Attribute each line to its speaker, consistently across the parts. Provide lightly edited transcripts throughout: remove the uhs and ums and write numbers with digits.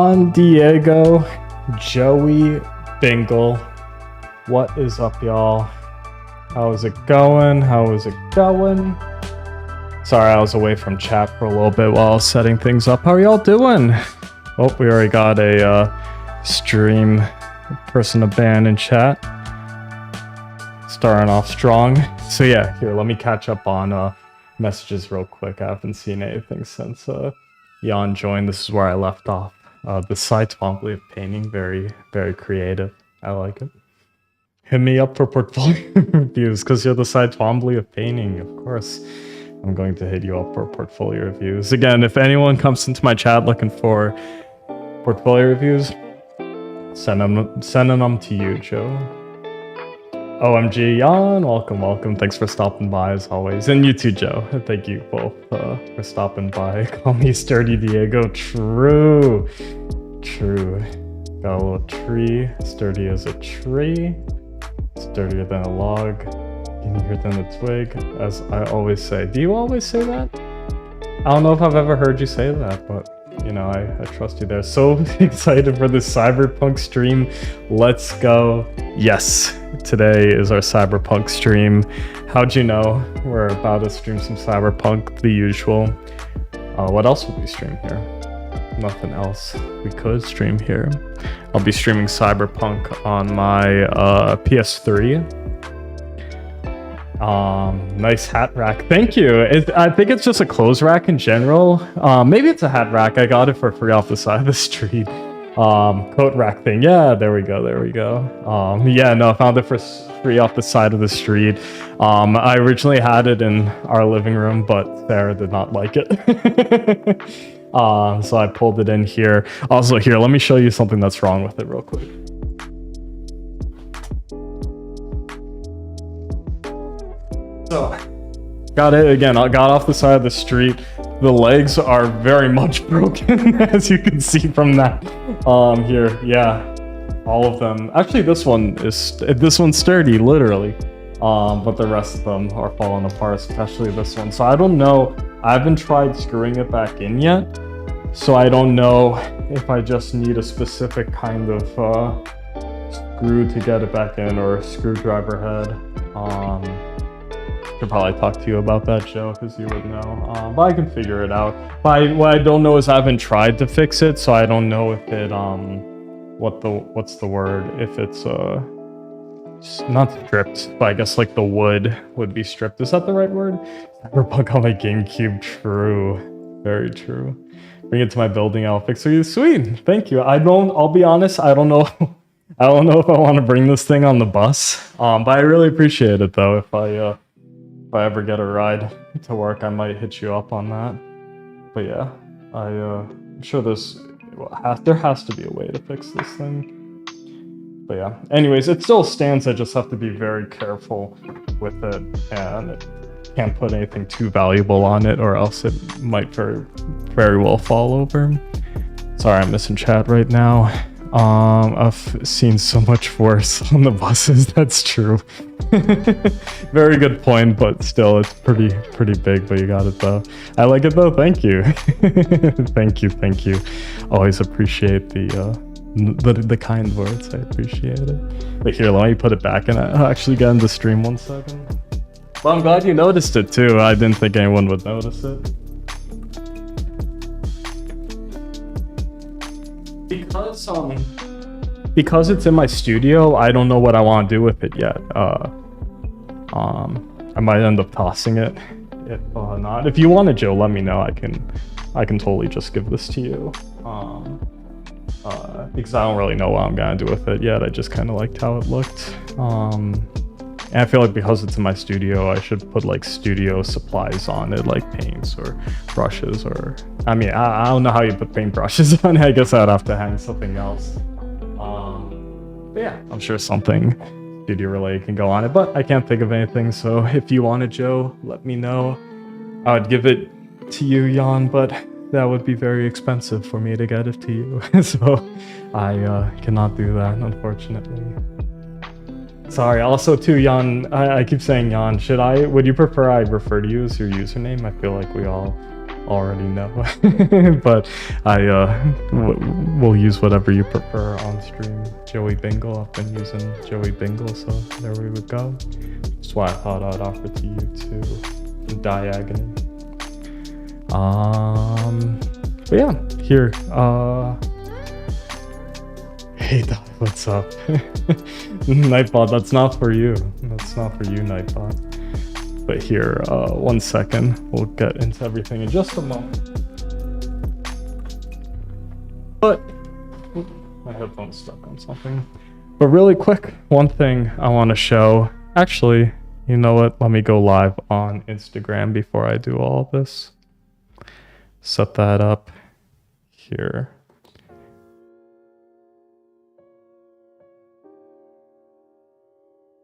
Speaker 1: Jan Diego, Joey Bingle. What is up, y'all? How is it going? How is it going? Sorry, I was away from chat for a little bit while I was setting things up. How are y'all doing? Oh, we already got a stream person to ban in chat. Starting off strong. So yeah, here, let me catch up on messages real quick. I haven't seen anything since Jan joined. This is where I left off. The Cy Twombly of painting, very, very creative. I like it. Hit me up for portfolio reviews, because you're the Cy Twombly of painting, of course. I'm going to hit you up for portfolio reviews. Again, if anyone comes into my chat looking for portfolio reviews, sending them to you, Joe. OMG, Jan, welcome. Thanks for stopping by as always. And you too, Joe. Thank you both for stopping by. Call me Sturdy Diego. True. Got a little tree. Sturdy as a tree. Sturdier than a log. Skinnier than a twig. As I always say. Do you always say that? I don't know if I've ever heard you say that, but you know, I trust you there. So excited for this Cyberpunk stream. Let's go. Yes, today is our Cyberpunk stream. How'd you know? We're about to stream some Cyberpunk, the usual. What else would we stream here? Nothing else we could stream here. I'll be streaming Cyberpunk on my PS3. Nice hat rack. Thank you. I think it's just a clothes rack in general. Maybe it's a hat rack. I got it for free off the side of the street. Coat rack thing. Yeah, there we go. Yeah, no, I found it for free off the side of the street. I originally had it in our living room, but Sarah did not like it. So I pulled it in here. Also, here, let me show you something that's wrong with it real quick. So, got it again. I got off the side of the street. The legs are very much broken, as you can see from that. Here, yeah, all of them. Actually, this one's sturdy, literally. But the rest of them are falling apart, especially this one. So I don't know. I haven't tried screwing it back in yet. So I don't know if I just need a specific kind of screw to get it back in, or a screwdriver head. Could probably talk to you about that, Joe, because you would know. But I can figure it out. But what I don't know is I haven't tried to fix it, so I don't know if it what's the word? If it's not stripped, but I guess like the wood would be stripped. Is that the right word? Cyberpunk on my GameCube. True, very true. Bring it to my building. I'll fix it. Sweet, thank you. I'll be honest. I don't know. I don't know if I want to bring this thing on the bus. But I really appreciate it though. If I ever get a ride to work, I might hit you up on that. But yeah, I'm sure there has to be a way to fix this thing. But yeah, anyways, it still stands. I just have to be very careful with it, and it can't put anything too valuable on it, or else it might very well fall over. Sorry, I'm missing chat right now. I've seen so much worse on the buses. That's true. Very good point, but still, it's pretty big. But you got it though. I like it though. Thank you. Thank you. Always appreciate the kind words. I appreciate it. But here, let me put it back, and I'll actually get into stream 1 second. Well, I'm glad you noticed it too. I didn't think anyone would notice it. Because it's in my studio, I don't know what I want to do with it yet. I might end up tossing it. If not, if you want it, Joe, let me know. I can totally just give this to you. Because I don't really know what I'm gonna do with it yet. I just kind of liked how it looked. And I feel like because it's in my studio, I should put like studio supplies on it, like paints or brushes, or I mean, I don't know how you put paint brushes on it. I guess I'd have to hang something else. But yeah, I'm sure something studio related can go on it, but I can't think of anything. So if you want it, Joe, let me know. I would give it to you, Jan, but that would be very expensive for me to get it to you. So I cannot do that, unfortunately. Sorry, also too, Jan, I keep saying Jan. Would you prefer I refer to you as your username? I feel like we all already know. But we'll use whatever you prefer on stream. Joey Bingle, I've been using Joey Bingle, so there we would go. That's why I thought I'd offer to you too, Diagonal. But yeah, here, hey Doc, what's up? Nightbot, that's not for you. That's not for you, Nightbot. But here, 1 second. We'll get into everything in just a moment. But my headphone's stuck on something. But really quick, one thing I want to show. Actually, you know what? Let me go live on Instagram before I do all this. Set that up here.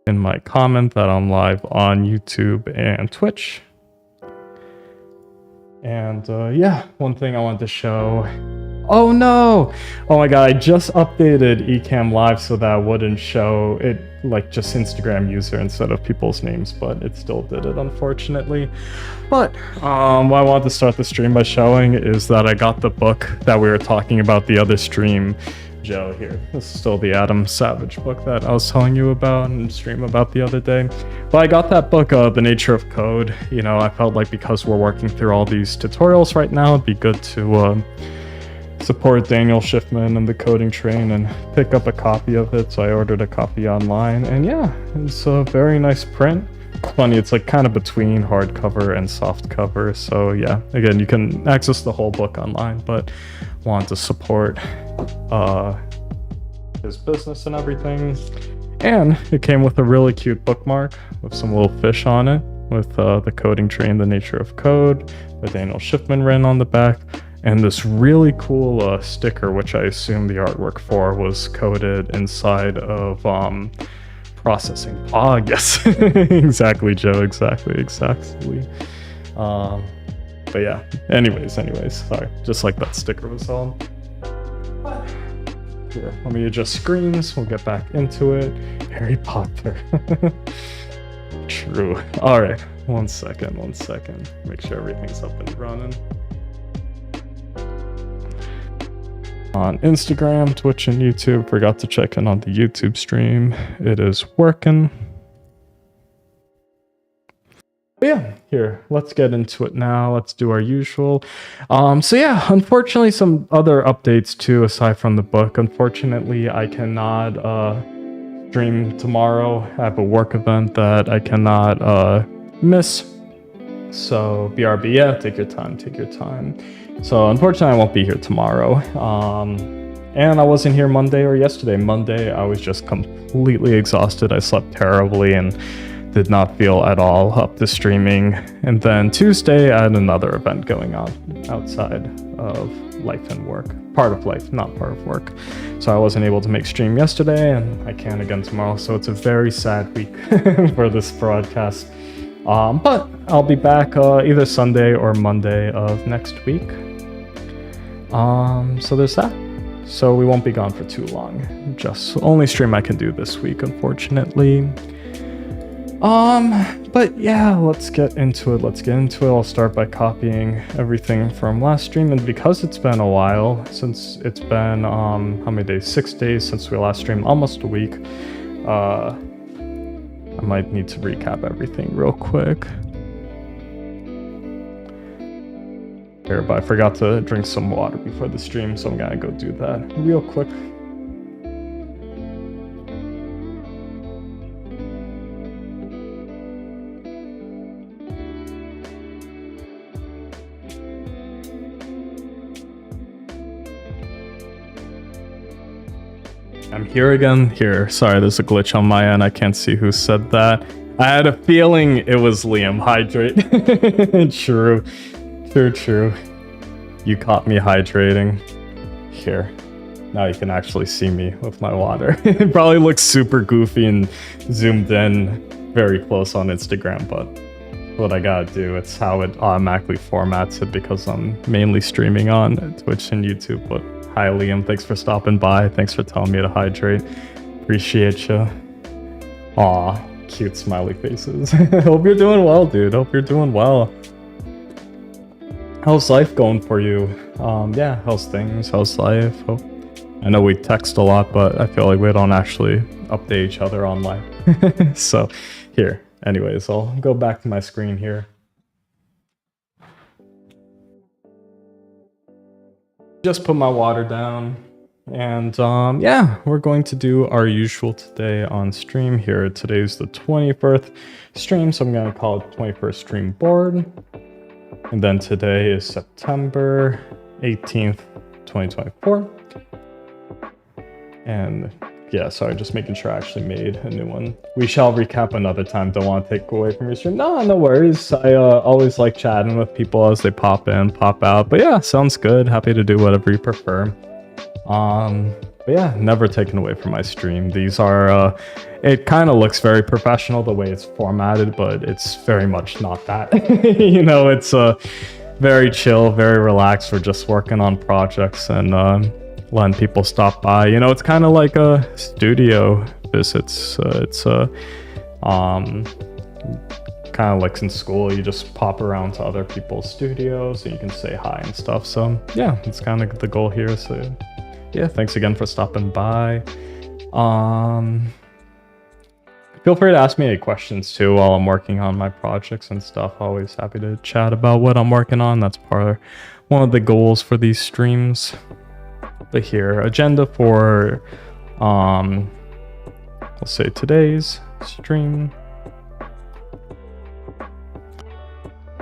Speaker 1: In my comment that I'm live on YouTube and Twitch. And yeah, one thing I wanted to show. Oh no! Oh my god, I just updated Ecamm Live so that wouldn't show it like just Instagram user instead of people's names, but it still did it unfortunately. But what I wanted to start the stream by showing is that I got the book that we were talking about the other stream. Joe here. This is still the Adam Savage book that I was telling you about and stream about the other day. But I got that book, The Nature of Code. You know, I felt like because we're working through all these tutorials right now, it'd be good to support Daniel Schiffman and the coding train and pick up a copy of it. So I ordered a copy online, and yeah, it's a very nice print. It's funny, it's like kind of between hardcover and softcover. So yeah, again, you can access the whole book online, but want to support his business and everything. And it came with a really cute bookmark with some little fish on it with the coding train, The Nature of Code, the Daniel Schiffman written on the back, and this really cool sticker, which I assume the artwork for was coded inside of processing Pog. Yes, exactly, Joe, exactly. But yeah, anyways, sorry, just like that sticker was on. Here, let me adjust screens, we'll get back into it. Harry Potter. True. All right, 1 second. Make sure everything's up and running. On Instagram, Twitch, and YouTube. Forgot to check in on the YouTube stream. It is working. But yeah, here, let's get into it now. Let's do our usual. So yeah, unfortunately, some other updates too, aside from the book. Unfortunately, I cannot stream tomorrow. I have a work event that I cannot miss. So BRB, yeah, take your time. So unfortunately, I won't be here tomorrow. And I wasn't here Monday or yesterday. Monday, I was just completely exhausted. I slept terribly and did not feel at all up to streaming. And then Tuesday, I had another event going on outside of life and work. Part of life, not part of work. So I wasn't able to make stream yesterday, and I can again tomorrow. So it's a very sad week for this broadcast. But I'll be back either Sunday or Monday of next week. So there's that. So we won't be gone for too long. Just only stream I can do this week, unfortunately. But yeah, let's get into it. I'll start by copying everything from last stream, and because it's been a while since it's been how many days? 6 days since we last streamed, almost a week. I might need to recap everything real quick. Here, but I forgot to drink some water before the stream, so I'm gonna go do that real quick. I'm here again. Here, sorry, there's a glitch on my end. I can't see who said that. I had a feeling it was Liam. Hydrate. True. You caught me hydrating. Here. Now you can actually see me with my water. It probably looks super goofy and zoomed in very close on Instagram, but what I gotta do, it's how it automatically formats it because I'm mainly streaming on Twitch and YouTube. But hi Liam, thanks for stopping by. Thanks for telling me to hydrate. Appreciate you. Aw, cute smiley faces. Hope you're doing well, dude. Hope you're doing well. how's life going for you? Yeah, how's things? How's life? Oh, I know we text a lot, but I feel like we don't actually update each other on life. So, here. Anyways, I'll go back to my screen here. Just put my water down. And yeah, we're going to do our usual today on stream here. Today's the 21st stream, so I'm going to call it 21st stream board. And then today is September 18th, 2024. And yeah, sorry, just making sure I actually made a new one. We shall recap another time. Don't want to take away from your stream. No worries. I always like chatting with people as they pop in, pop out. But yeah, sounds good. Happy to do whatever you prefer. But yeah, never taken away from my stream. These are, it kind of looks very professional the way it's formatted, but it's very much not that. You know, it's very chill, very relaxed. We're just working on projects and letting people stop by. You know, it's kind of like a studio visits. It's kind of like in school, you just pop around to other people's studios and you can say hi and stuff. So yeah, it's kind of the goal here. So yeah, thanks again for stopping by. Feel free to ask me any questions too while I'm working on my projects and stuff. Always happy to chat about what I'm working on. That's one of the goals for these streams. But here, agenda for let's say today's stream.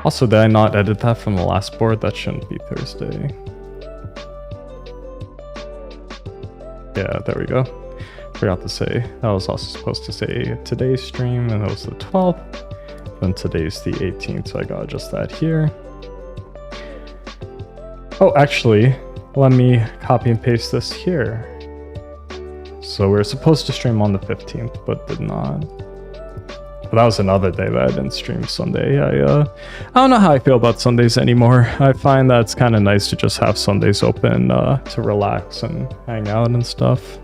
Speaker 1: Also, did I not edit that from the last board? That shouldn't be Thursday. Yeah, there we go. Forgot to say, that was also supposed to say today's stream, and that was the 12th. Then today's the 18th, so I got just that here. Oh, actually, let me copy and paste this here. So we were supposed to stream on the 15th, but did not. But that was another day that I didn't stream Sunday. I don't know how I feel about Sundays anymore. I find that it's kind of nice to just have Sundays open to relax and hang out and stuff.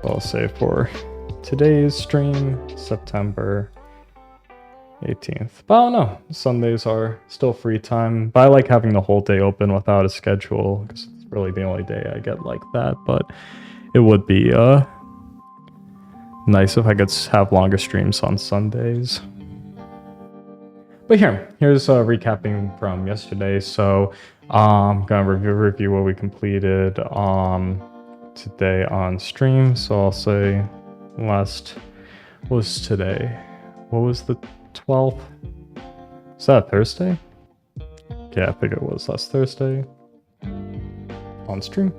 Speaker 1: I'll say for today's stream, September 18th. But I don't know, Sundays are still free time. But I like having the whole day open without a schedule, because it's really the only day I get like that. But it would be nice if I could have longer streams on Sundays. But here's recapping from yesterday. So I'm gonna review what we completed today on stream. So I'll say last was today. What was the 12th? Is that Thursday? Yeah, I think it was last Thursday on stream.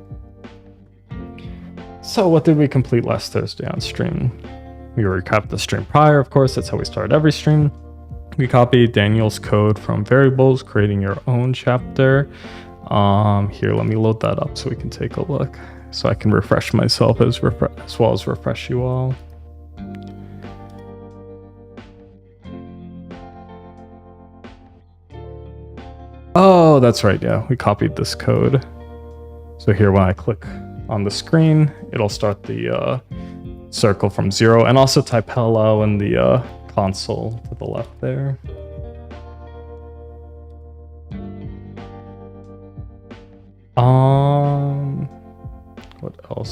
Speaker 1: So what did we complete last Thursday on stream? We recapped the stream prior, of course. That's how we start every stream. We copied Daniel's code from variables, creating your own chapter. Here, let me load that up so we can take a look. So I can refresh myself as well as refresh you all. Oh, that's right. Yeah, we copied this code. So here, when I click on the screen, it'll start the circle from 0, and also type hello in the console to the left there.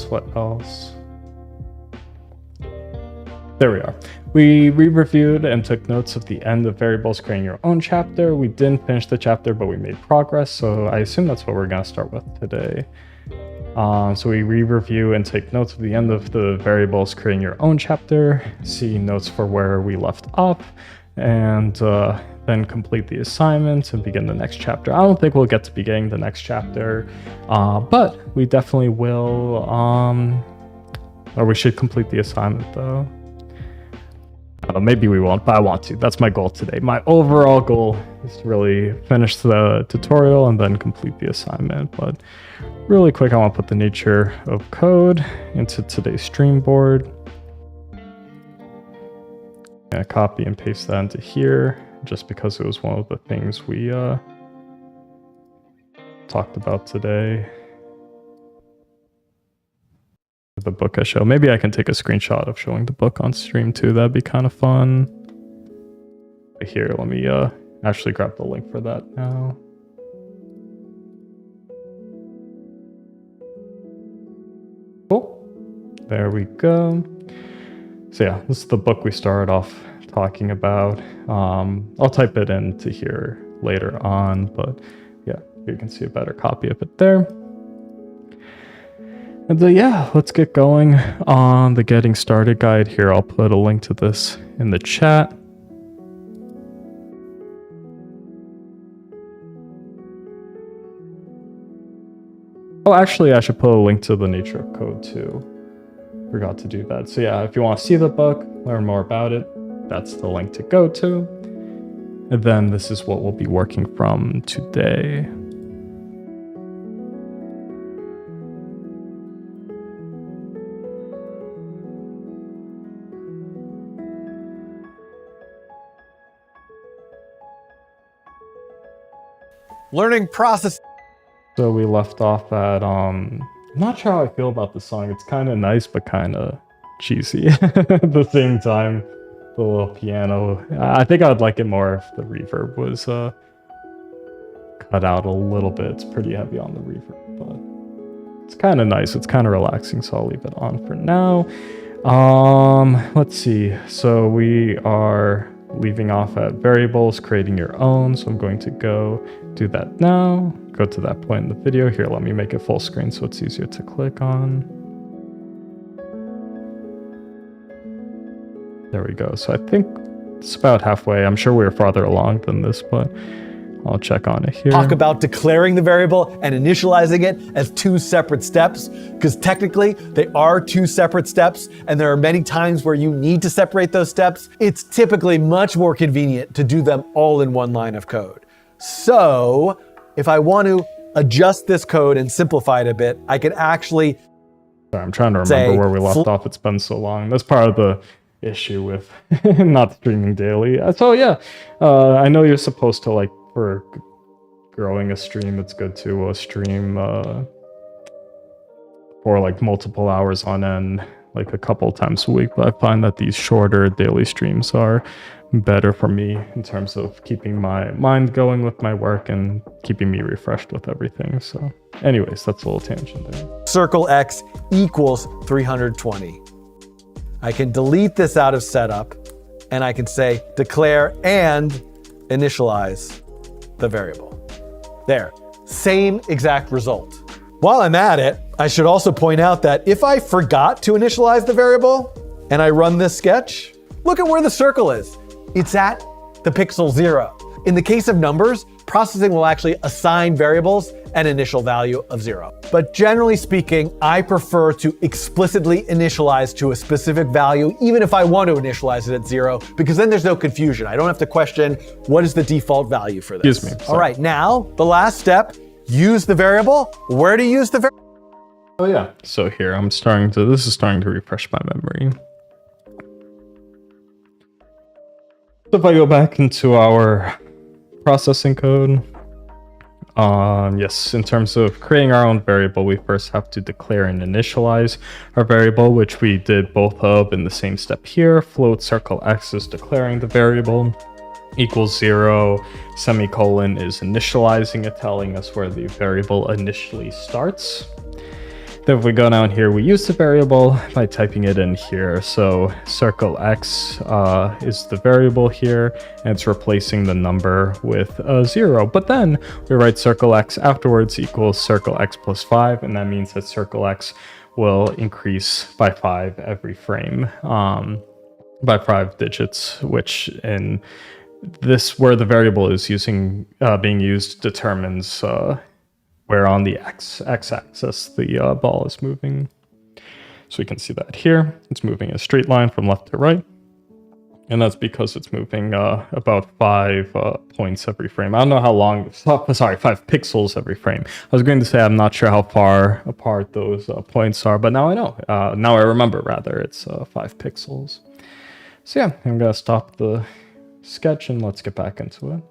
Speaker 1: What else? There we are. We re-reviewed and took notes of the end of variables creating your own chapter. We didn't finish the chapter, but we made progress, so I assume that's what we're going to start with today. So we re-review and take notes of the end of the variables creating your own chapter, see notes for where we left off, and then complete the assignment and begin the next chapter. I don't think we'll get to beginning the next chapter, but we definitely will, or we should complete the assignment though. Maybe we won't, but I want to. That's my goal today. My overall goal is to really finish the tutorial and then complete the assignment. But really quick, I want to put the nature of code into today's stream board. And copy and paste that into here, just because it was one of the things we talked about today. The book I show. Maybe I can take a screenshot of showing the book on stream too. That'd be kind of fun. Here, let me actually grab the link for that now. Cool. There we go. So yeah, this is the book we started off talking about. I'll type it into here later on, but yeah, you can see a better copy of it there. And yeah, let's get going on the getting started guide here. I'll put a link to this in the chat. Oh, actually, I should put a link to the nature of code too. Forgot to do that. So yeah, if you want to see the book, learn more about it, that's the link to go to. And then this is what we'll be working from today.
Speaker 2: Learning process.
Speaker 1: So we left off at I'm not sure how I feel about the song. It's kind of nice but kind of cheesy at the same time. The little piano. I think I would like it more if the reverb was cut out a little bit. It's pretty heavy on the reverb, but it's kind of nice. It's kind of relaxing, so I'll leave it on for now. Let's see. So we are leaving off at variables, creating your own. So I'm going to go do that now. Go to that point in the video. Here, let me make it full screen so it's easier to click on. There we go. So I think it's about halfway. I'm sure we're farther along than this, but I'll check on it here.
Speaker 2: Talk about declaring the variable and initializing it as two separate steps, because technically they are two separate steps, and there are many times where you need to separate those steps. It's typically much more convenient to do them all in one line of code. So if I want to adjust this code and simplify it a bit, I can actually
Speaker 1: Sorry, I'm trying to remember where we left off. It's been so long. That's part of the issue with not streaming daily. So yeah, I know you're supposed to, like, for growing a stream, it's good to stream for like multiple hours on end, like a couple times a week. But I find that these shorter daily streams are better for me in terms of keeping my mind going with my work and keeping me refreshed with everything. So anyways, that's a little tangent there.
Speaker 2: Circle X equals 320. I can delete this out of setup, and I can say declare and initialize the variable. There, same exact result. While I'm at it, I should also point out that if I forgot to initialize the variable and I run this sketch, look at where the circle is. It's at the pixel 0. In the case of numbers, processing will actually assign variables an initial value of 0. But generally speaking, I prefer to explicitly initialize to a specific value, even if I want to initialize it at 0, because then there's no confusion. I don't have to question what is the default value for this.
Speaker 1: Excuse me.
Speaker 2: All right, now the last step, use the variable. Where to use the variable?
Speaker 1: Oh yeah. So here this is starting to refresh my memory. So if I go back into our processing code, yes, in terms of creating our own variable, we first have to declare and initialize our variable, which we did both of in the same step here. Float circle X is declaring the variable, equals 0, semicolon is initializing it, telling us where the variable initially starts. Then if we go down here, we use the variable by typing it in here. So circle X is the variable here, and it's replacing the number with a 0. But then we write circle X afterwards equals circle X plus 5, and that means that circle X will increase by 5 every frame, by 5 digits, which in this, where the variable is being used, determines where on the x-axis the ball is moving. So we can see that here. It's moving a straight line from left to right. And that's because it's moving about 5 points every frame. I don't know how long, 5 pixels every frame. I was going to say I'm not sure how far apart those points are, but now I know. Now I remember, rather, it's 5 pixels. So yeah, I'm going to stop the sketch and let's get back into it.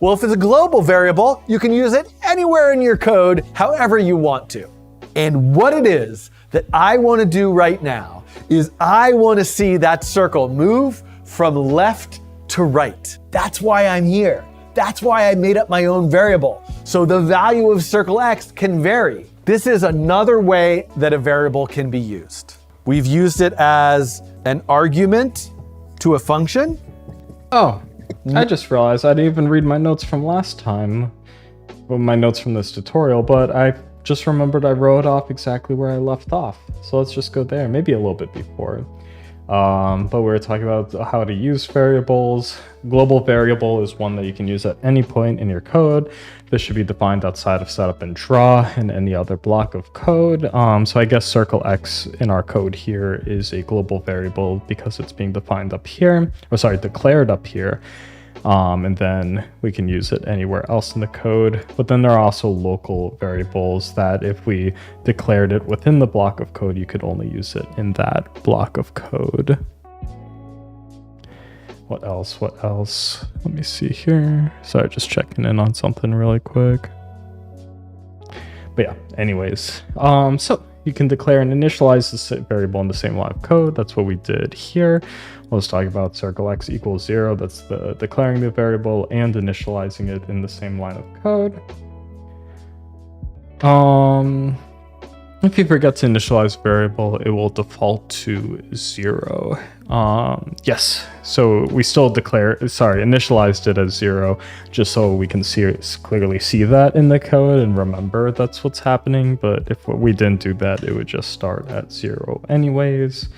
Speaker 2: Well, if it's a global variable, you can use it anywhere in your code, however you want to. And what it is that I want to do right now is I want to see that circle move from left to write. That's why I'm here. That's why I made up my own variable. So the value of circle X can vary. This is another way that a variable can be used. We've used it as an argument to a function.
Speaker 1: Oh, I just realized I didn't even read my notes from last time. Well, my notes from this tutorial, but I just remembered I wrote off exactly where I left off. So let's just go there, maybe a little bit before. But we were talking about how to use variables. Global variable is one that you can use at any point in your code. This should be defined outside of setup and draw and any other block of code. So I guess circle X in our code here is a global variable because it's being defined up here, or sorry, declared up here. And then we can use it anywhere else in the code. But then there are also local variables that if we declared it within the block of code, you could only use it in that block of code. What else? What else? Let me see here. Sorry, just checking in on something really quick. But yeah, anyways, so you can declare and initialize this variable in the same line of code. That's what we did here. Let's talk about circle X equals 0. That's the declaring the variable and initializing it in the same line of code. If you forget to initialize a variable, it will default to 0. Yes, so we still initialized it as 0, just so we can clearly see that in the code and remember that's what's happening. But if we didn't do that, it would just start at 0 anyways.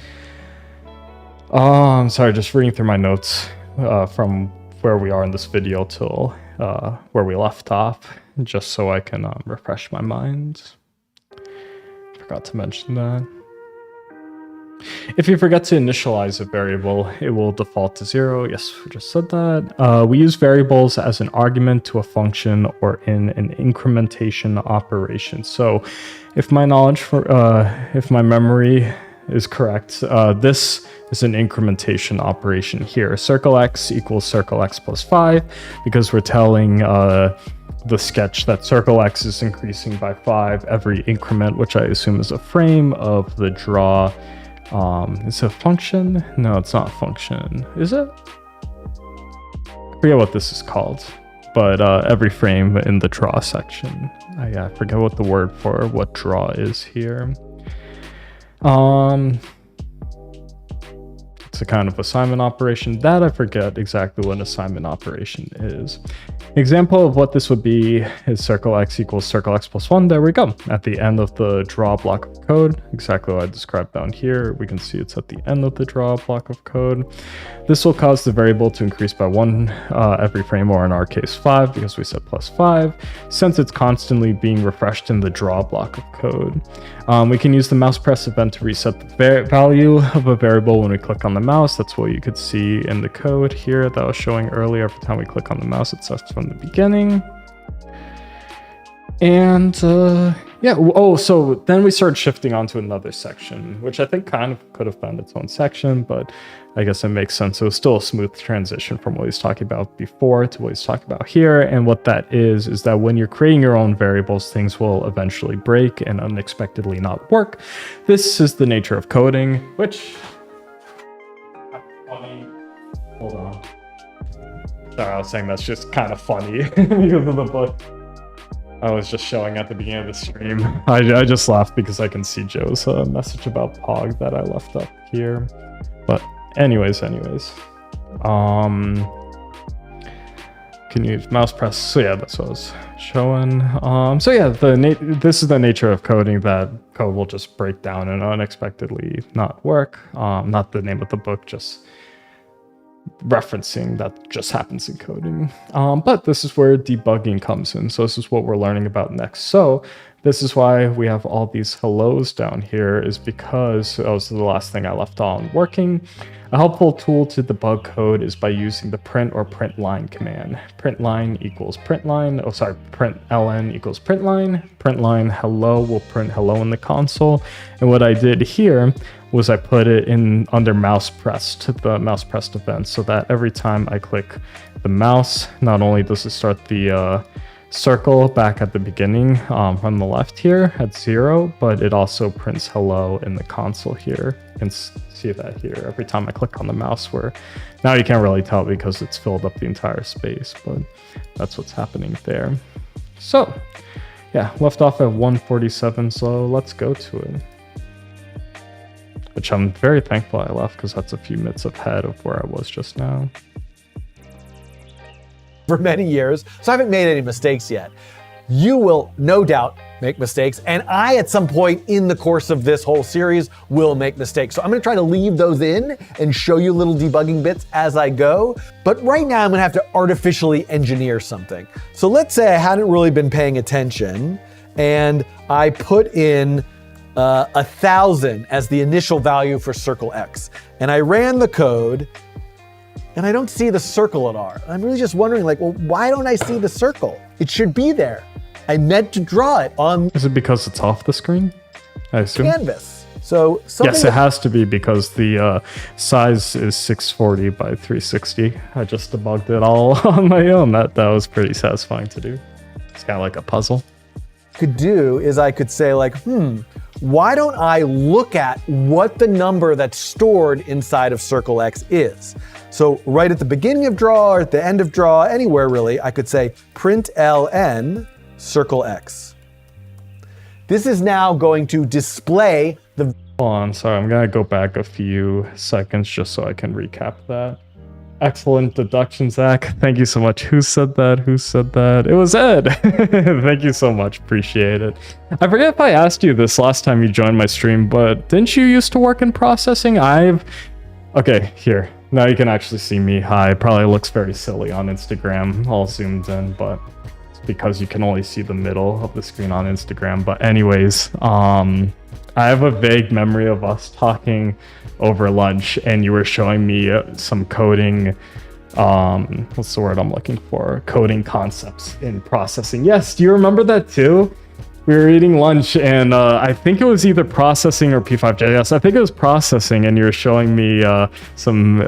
Speaker 1: Sorry, just reading through my notes from where we are in this video till where we left off, just so I can refresh my mind. Forgot to mention that. If you forget to initialize a variable, it will default to 0. Yes, we just said that. We use variables as an argument to a function or in an incrementation operation. So if my if my memory is correct, this is an incrementation operation here. Circle X equals circle X plus 5, because we're telling the sketch that circle X is increasing by 5 every increment, which I assume is a frame of the draw. It's a function? No, it's not a function. Is it? I forget what this is called, but every frame in the draw section. I forget what the word for what draw is here. It's a kind of assignment operation that I forget exactly what an assignment operation is. Example of what this would be is circle X equals circle X plus 1. There we go. At the end of the draw block of code, exactly what I described down here. We can see it's at the end of the draw block of code. This will cause the variable to increase by 1 every frame, or in our case 5, because we said plus 5, since it's constantly being refreshed in the draw block of code. We can use the mouse press event to reset the value of a variable when we click on the mouse. That's what you could see in the code here that I was showing earlier. Every time we click on the mouse, it starts from the beginning. And yeah, oh, so then we started shifting onto another section, which I think kind of could have been its own section, but I guess it makes sense. It was still a smooth transition from what he's talking about before to what he's talking about here. And what that is that when you're creating your own variables, things will eventually break and unexpectedly not work. This is the nature of coding, which... funny. Hold on. Sorry, I was saying that's just kind of funny because of the book I was just showing at the beginning of the stream. I just laughed because I can see Joe's message about Pog that I left up here. But anyways. Can use mouse press. So yeah, that's what I was showing. So yeah, this is the nature of coding, that code will just break down and unexpectedly not work. Not the name of the book, just referencing that just happens in coding. But this is where debugging comes in. So this is what we're learning about next. So this is why we have all these hellos down here, is because that was the last thing I left on working. A helpful tool to debug code is by using the print or print line command. Print line equals print line. Oh, sorry, print ln equals print line. Print line hello will print hello in the console. And what I did here was I put it in under mouse pressed, the mouse pressed event, so that every time I click the mouse, not only does it start the circle back at the beginning from the left here at 0, but it also prints hello in the console here. You can see that here every time I click on the mouse, where now you can't really tell because it's filled up the entire space, but that's what's happening there. So yeah, left off at 147, so let's go to it. Which I'm very thankful I left, because that's a few minutes ahead of where I was just now.
Speaker 2: For many years, so I haven't made any mistakes yet. You will no doubt make mistakes, and I, at some point in the course of this whole series, will make mistakes. So I'm gonna try to leave those in and show you little debugging bits as I go. But right now I'm gonna have to artificially engineer something. So let's say I hadn't really been paying attention, and I put in 1,000 as the initial value for circle X. And I ran the code, and I don't see the circle at all. I'm really just wondering, like, well, why don't I see the circle? It should be there. I meant to draw it on
Speaker 1: Is it because it's off the screen, I assume?
Speaker 2: canvas. So something
Speaker 1: Yes, it has to be, because the size is 640 by 360. I just debugged it all on my own. That was pretty satisfying to do. It's kind of like a puzzle.
Speaker 2: could do is I could say, like, why don't I look at what the number that's stored inside of circle X is? So right at the beginning of draw or at the end of draw, anywhere really, I could say print ln circle X. This is now going to display the
Speaker 1: Hold on, sorry, I'm gonna go back a few seconds just so I can recap that. Excellent deduction, Zach. Thank you so much. Who said that? Who said that? It was Ed. Thank you so much. Appreciate it. I forget if I asked you this last time you joined my stream, but didn't you used to work in processing? Okay, here. Now you can actually see me. Hi. It probably looks very silly on Instagram, all zoomed in, but it's because you can only see the middle of the screen on Instagram. But anyways, I have a vague memory of us talking over lunch, and you were showing me some coding, what's the word I'm looking for? Coding concepts in processing. Yes, do you remember that too? We were eating lunch, and I think it was either processing or P5.js. I think it was processing, and you were showing me some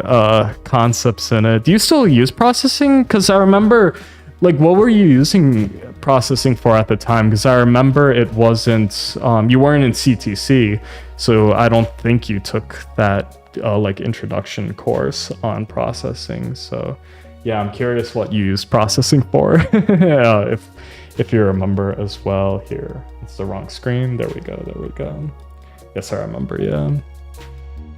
Speaker 1: concepts in it. Do you still use processing? Because I remember, like, what were you using processing for at the time? Because I remember it wasn't, you weren't in CTC, so I don't think you took that like introduction course on processing. So yeah, I'm curious what you use processing for. If you remember as well. Here, it's the wrong screen. There we go. Yes, I remember, yeah.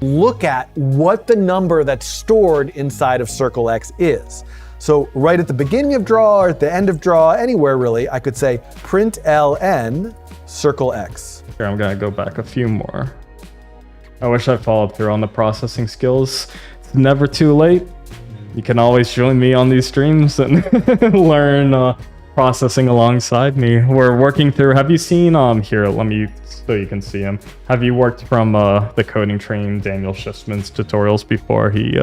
Speaker 2: look at what the number that's stored inside of circle X is. So right at the beginning of draw or at the end of draw, anywhere really, I could say print ln circle X.
Speaker 1: Here, I'm gonna go back a few more. I wish I followed through on the processing skills. It's never too late. You can always join me on these streams and learn processing alongside me. We're working through, have you seen, here, let me, so you can see him. Have you worked from the coding train, Daniel Schiffman's tutorials before? He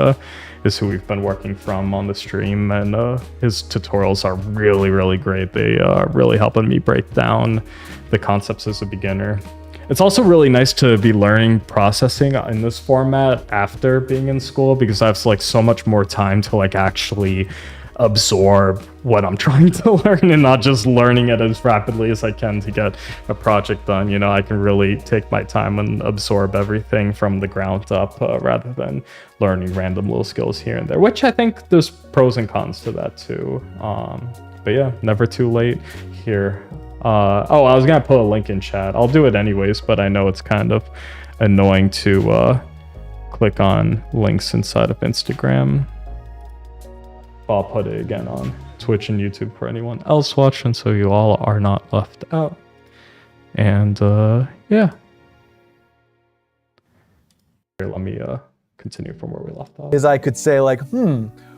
Speaker 1: is who we've been working from on the stream, and his tutorials are really, really great. They are really helping me break down the concepts as a beginner. It's also really nice to be learning processing in this format after being in school, because I have like so much more time to like actually absorb what I'm trying to learn and not just learning it as rapidly as I can to get a project done. You know, I can really take my time and absorb everything from the ground up rather than learning random little skills here and there, which I think there's pros and cons to that too. But yeah, never too late here. Oh, I was gonna put a link in chat. I'll do it anyways, but I know it's kind of annoying to click on links inside of Instagram. I'll put it again on Twitch and YouTube for anyone else watching, so you all are not left out. And yeah. Here, let me continue from where we left off.
Speaker 2: Is I could say, like,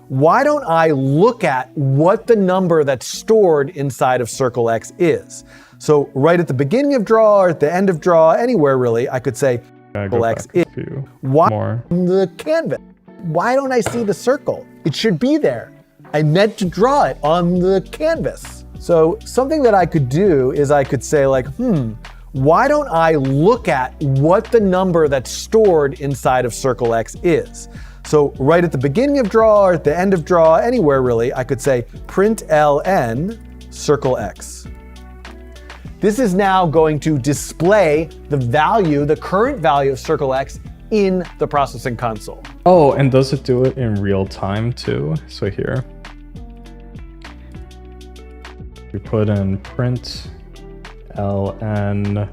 Speaker 2: why don't I look at what the number that's stored inside of circle X is? So right at the beginning of draw or at the end of draw, anywhere really, I could say circle X is. Why on the canvas? Why don't I see the circle? It should be there. I meant to draw it on the canvas. So something that I could do is I could say, like, why don't I look at what the number that's stored inside of circle X is? So right at the beginning of draw or at the end of draw, anywhere really, I could say print ln circle X. This is now going to display the value, the current value of circle X in the processing console.
Speaker 1: Oh, and does it do it in real time too? So here, we put in print ln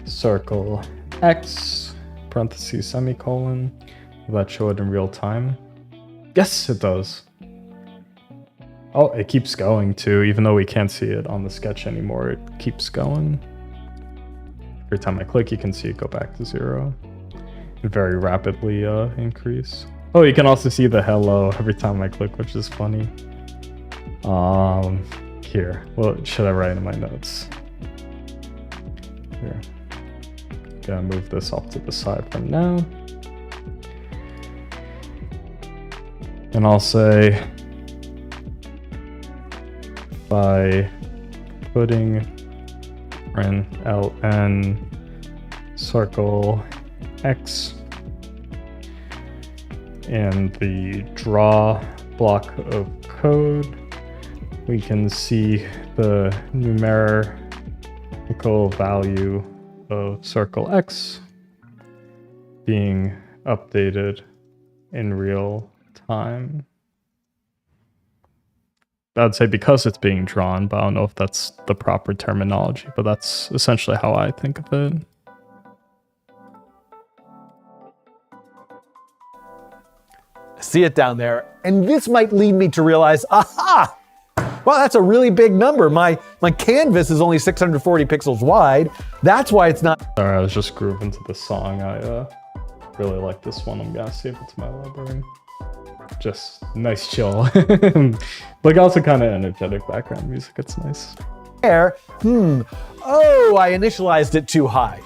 Speaker 1: circle X, parentheses, semicolon. Will that show it in real time? Yes, it does. Oh, it keeps going too, even though we can't see it on the sketch anymore, it keeps going. Every time I click, you can see it go back to 0. And very rapidly increase. Oh, you can also see the hello every time I click, which is funny. Here, what should I write in my notes? Here. Gonna move this off to the side for now. And I'll say, by putting ln circle X in the draw block of code, we can see the numerical value of circle X being updated in real time. I'd say because it's being drawn, but I don't know if that's the proper terminology, but that's essentially how I think of it.
Speaker 2: See it down there, and this might lead me to realize, aha! Well, that's a really big number. My canvas is only 640 pixels wide. That's why it's not.
Speaker 1: Sorry, I was just grooving to the song. I really like this one. I'm gonna save it to my library. Just nice chill. Like also kind of energetic background music. It's nice.
Speaker 2: There. Oh, I initialized it too high.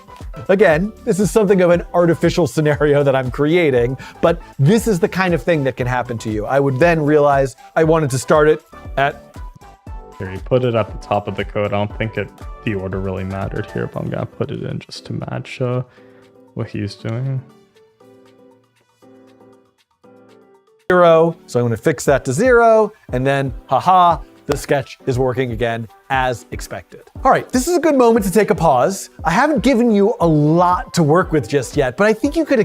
Speaker 2: Again, this is something of an artificial scenario that I'm creating, but this is the kind of thing that can happen to you. I would then realize I wanted to start it at.
Speaker 1: Here, you put it at the top of the code. I don't think the order really mattered here, but I'm gonna put it in just to match what he's doing.
Speaker 2: 0, so I'm going to fix that to 0, and then, haha, the sketch is working again as expected. All right, this is a good moment to take a pause. I haven't given you a lot to work with just yet, but I think you could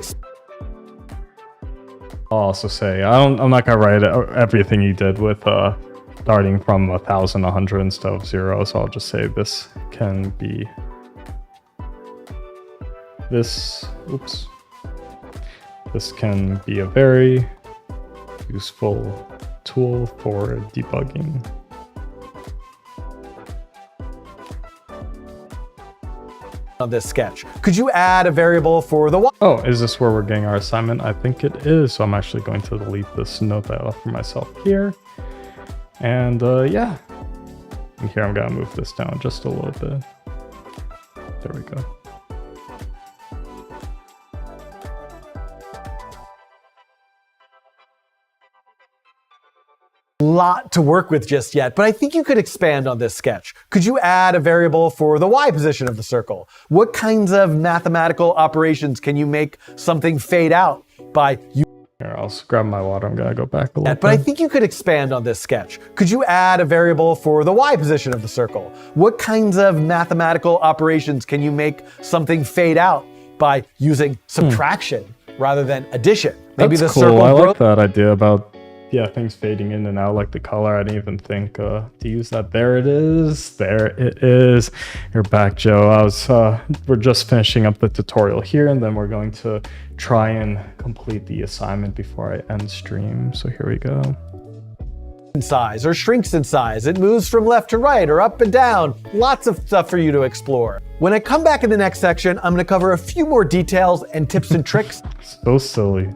Speaker 1: I'll also say, I'm not gonna write everything he did with starting from 1,000, 100 instead of 0, so I'll just say this can be this can be a very useful tool for debugging.
Speaker 2: on this sketch. Could you add a variable for the y?
Speaker 1: Oh, is this where we're getting our assignment? I think it is. So I'm actually going to delete this note that I left for myself here. And yeah, and here I'm gonna move this down just a little bit. There we go.
Speaker 2: Lot to work with just yet, but I think you could expand on this sketch. Could you add a variable for the y position of the circle? What kinds of mathematical operations can you make something fade out by using?
Speaker 1: Here, I'll grab my water. I'm gonna go back a little
Speaker 2: But I
Speaker 1: bit.
Speaker 2: think you could expand on this sketch. Could you add a variable for the y position of the circle? What kinds of mathematical operations can you make something fade out by using subtraction rather than addition? Maybe
Speaker 1: That's
Speaker 2: the
Speaker 1: cool.
Speaker 2: circle
Speaker 1: I
Speaker 2: grows.
Speaker 1: like that idea about things fading in and out like the color. I didn't even think to use that. There it is. There it is. You're back, Joe. We're just finishing up the tutorial here, and then we're going to try and complete the assignment before I end stream. So here we go.
Speaker 2: In size or shrinks in size. It moves from left to right or up and down. Lots of stuff for you to explore. When I come back in the next section, I'm going to cover a few more details and tips and tricks.
Speaker 1: So silly.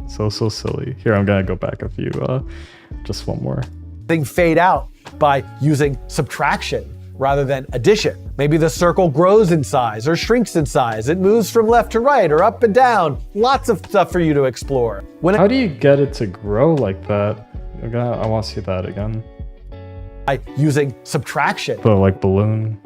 Speaker 1: So silly. Here, I'm gonna go back a few, just one more.
Speaker 2: Thing fade out by using subtraction rather than addition. Maybe the circle grows in size or shrinks in size. It moves from left to right or up and down. Lots of stuff for you to explore.
Speaker 1: How do you get it to grow like that? I want to see that again.
Speaker 2: By using subtraction.
Speaker 1: The like balloon.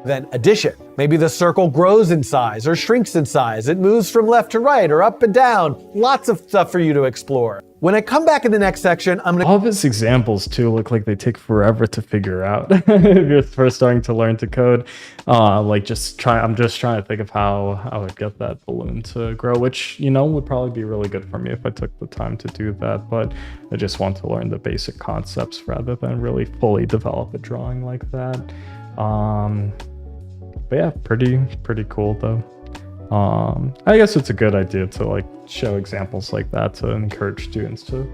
Speaker 2: Then addition. Maybe the circle grows in size or shrinks in size. It moves from left to right or up and down. Lots of stuff for you to explore. When I come back in the next section, I'm gonna—
Speaker 1: All of his examples too look like they take forever to figure out. If you're first starting to learn to code, I'm just trying to think of how I would get that balloon to grow, which, you know, would probably be really good for me if I took the time to do that. But I just want to learn the basic concepts rather than really fully develop a drawing like that. But yeah, pretty cool though. I guess it's a good idea to like show examples like that to encourage students to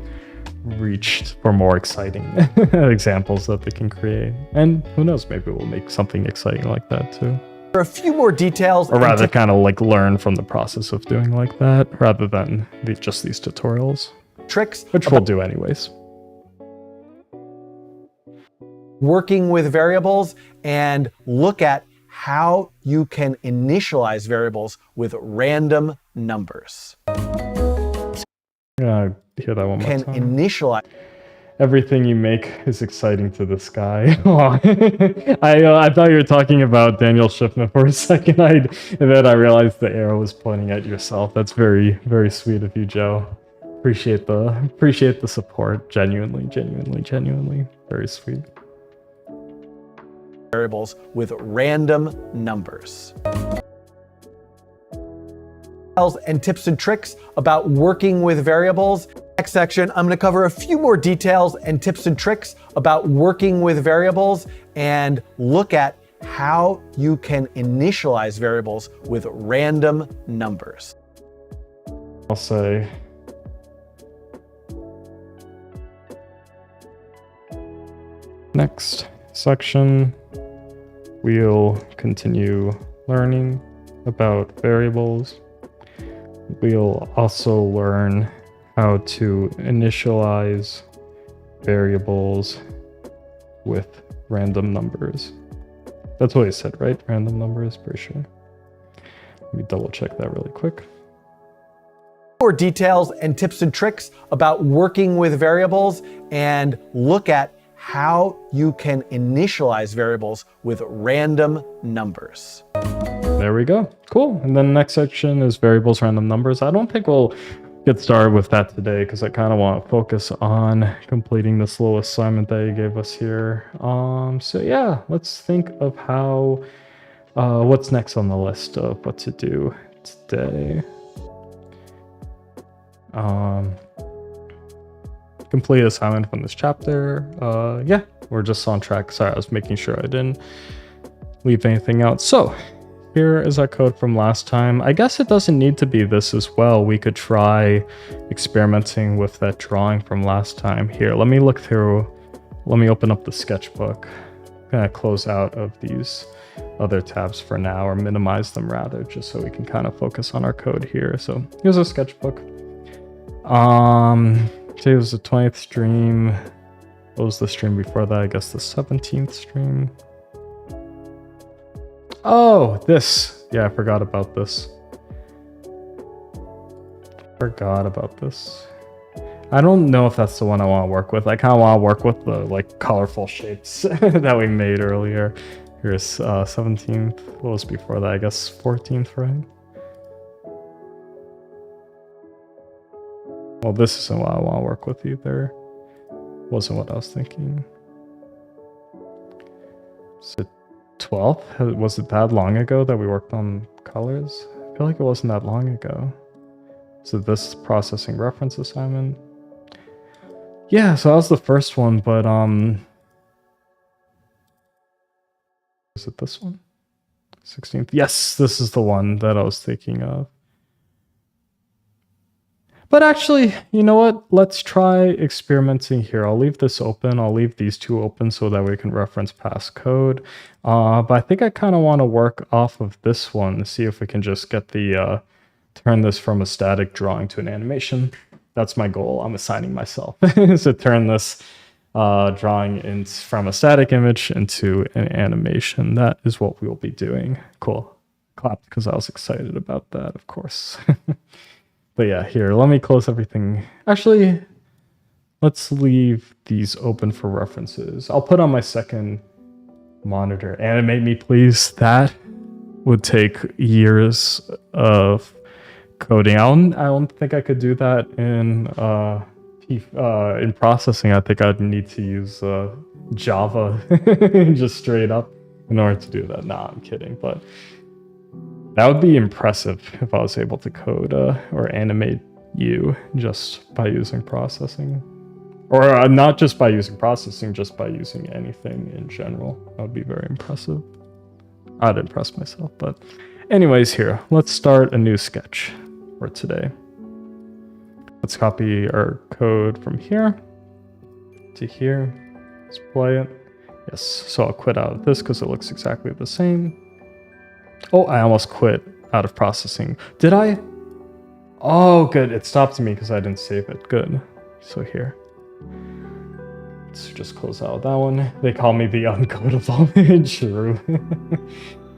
Speaker 1: reach for more exciting examples that they can create. And who knows, maybe we'll make something exciting like that too.
Speaker 2: a few more details.
Speaker 1: Or rather kind of like learn from the process of doing like that rather than just these tutorials.
Speaker 2: Tricks.
Speaker 1: Which we'll do anyways.
Speaker 2: Working with variables and look at how you can initialize variables with random numbers.
Speaker 1: Yeah, hear that one more
Speaker 2: Can
Speaker 1: time.
Speaker 2: initialize.
Speaker 1: Everything you make is exciting to this guy. I thought you were talking about Daniel Schiffman for a second, and then I realized the arrow was pointing at yourself. That's very, very sweet of you, Joe. Appreciate the support. Genuinely. Very sweet.
Speaker 2: Variables with random numbers. And tips and tricks about working with variables. Next section, I'm going to cover a few more details and tips and tricks about working with variables and look at how you can initialize variables with random numbers.
Speaker 1: I'll say next section, we'll continue learning about variables. We'll also learn how to initialize variables with random numbers. That's what he said, right? Random numbers, pretty sure. Let me double check that really quick.
Speaker 2: More details and tips and tricks about working with variables and look at how you can initialize variables with random numbers.
Speaker 1: There we go. Cool. And then the next section is variables, random numbers. I don't think we'll get started with that today because I kind of want to focus on completing this little assignment that you gave us here. So yeah, let's think of how, what's next on the list of what to do today. Complete assignment from this chapter. Yeah, we're just on track. Sorry, I was making sure I didn't leave anything out. So here is our code from last time. I guess it doesn't need to be this as well. We could try experimenting with that drawing from last time. Here, let me look through. Let me open up the sketchbook. I'm gonna close out of these other tabs for now, or minimize them rather, just so we can kind of focus on our code here. So here's a sketchbook. Today was the 20th stream. What was the stream before that? I guess the 17th stream. Oh, this. Yeah, I forgot about this. I don't know if that's the one I want to work with. I kind of want to work with the like colorful shapes that we made earlier. Here's 17th. What was before that? I guess 14th, right? Well, this isn't what I want to work with either. Wasn't what I was thinking. So 12th? Was it that long ago that we worked on colors? I feel like it wasn't that long ago. So this processing reference assignment. Yeah, so that was the first one, but is it this one? 16th? Yes, this is the one that I was thinking of. But actually, you know what? Let's try experimenting here. I'll leave this open. I'll leave these two open so that we can reference past code. But I think I kind of want to work off of this one to see if we can just get the, turn this from a static drawing to an animation. That's my goal. I'm assigning myself is to turn this drawing from a static image into an animation. That is what we will be doing. Cool. Clapped because I was excited about that, of course. But yeah, here, let me close everything. Actually, let's leave these open for references. I'll put on my second monitor. Animate me, please. That would take years of coding. I don't think I could do that in processing. I think I'd need to use Java just straight up in order to do that. Nah, I'm kidding, but that would be impressive if I was able to code or animate you just by using processing. Or not just by using processing, just by using anything in general. That would be very impressive. I'd impress myself, but anyways, here, let's start a new sketch for today. Let's copy our code from here to here. Let's play it. Yes, so I'll quit out of this because it looks exactly the same. Oh, I almost quit out of processing. Did I? Oh, good. It stopped me because I didn't save it. Good. So here. Let's just close out that one. They call me the uncodable.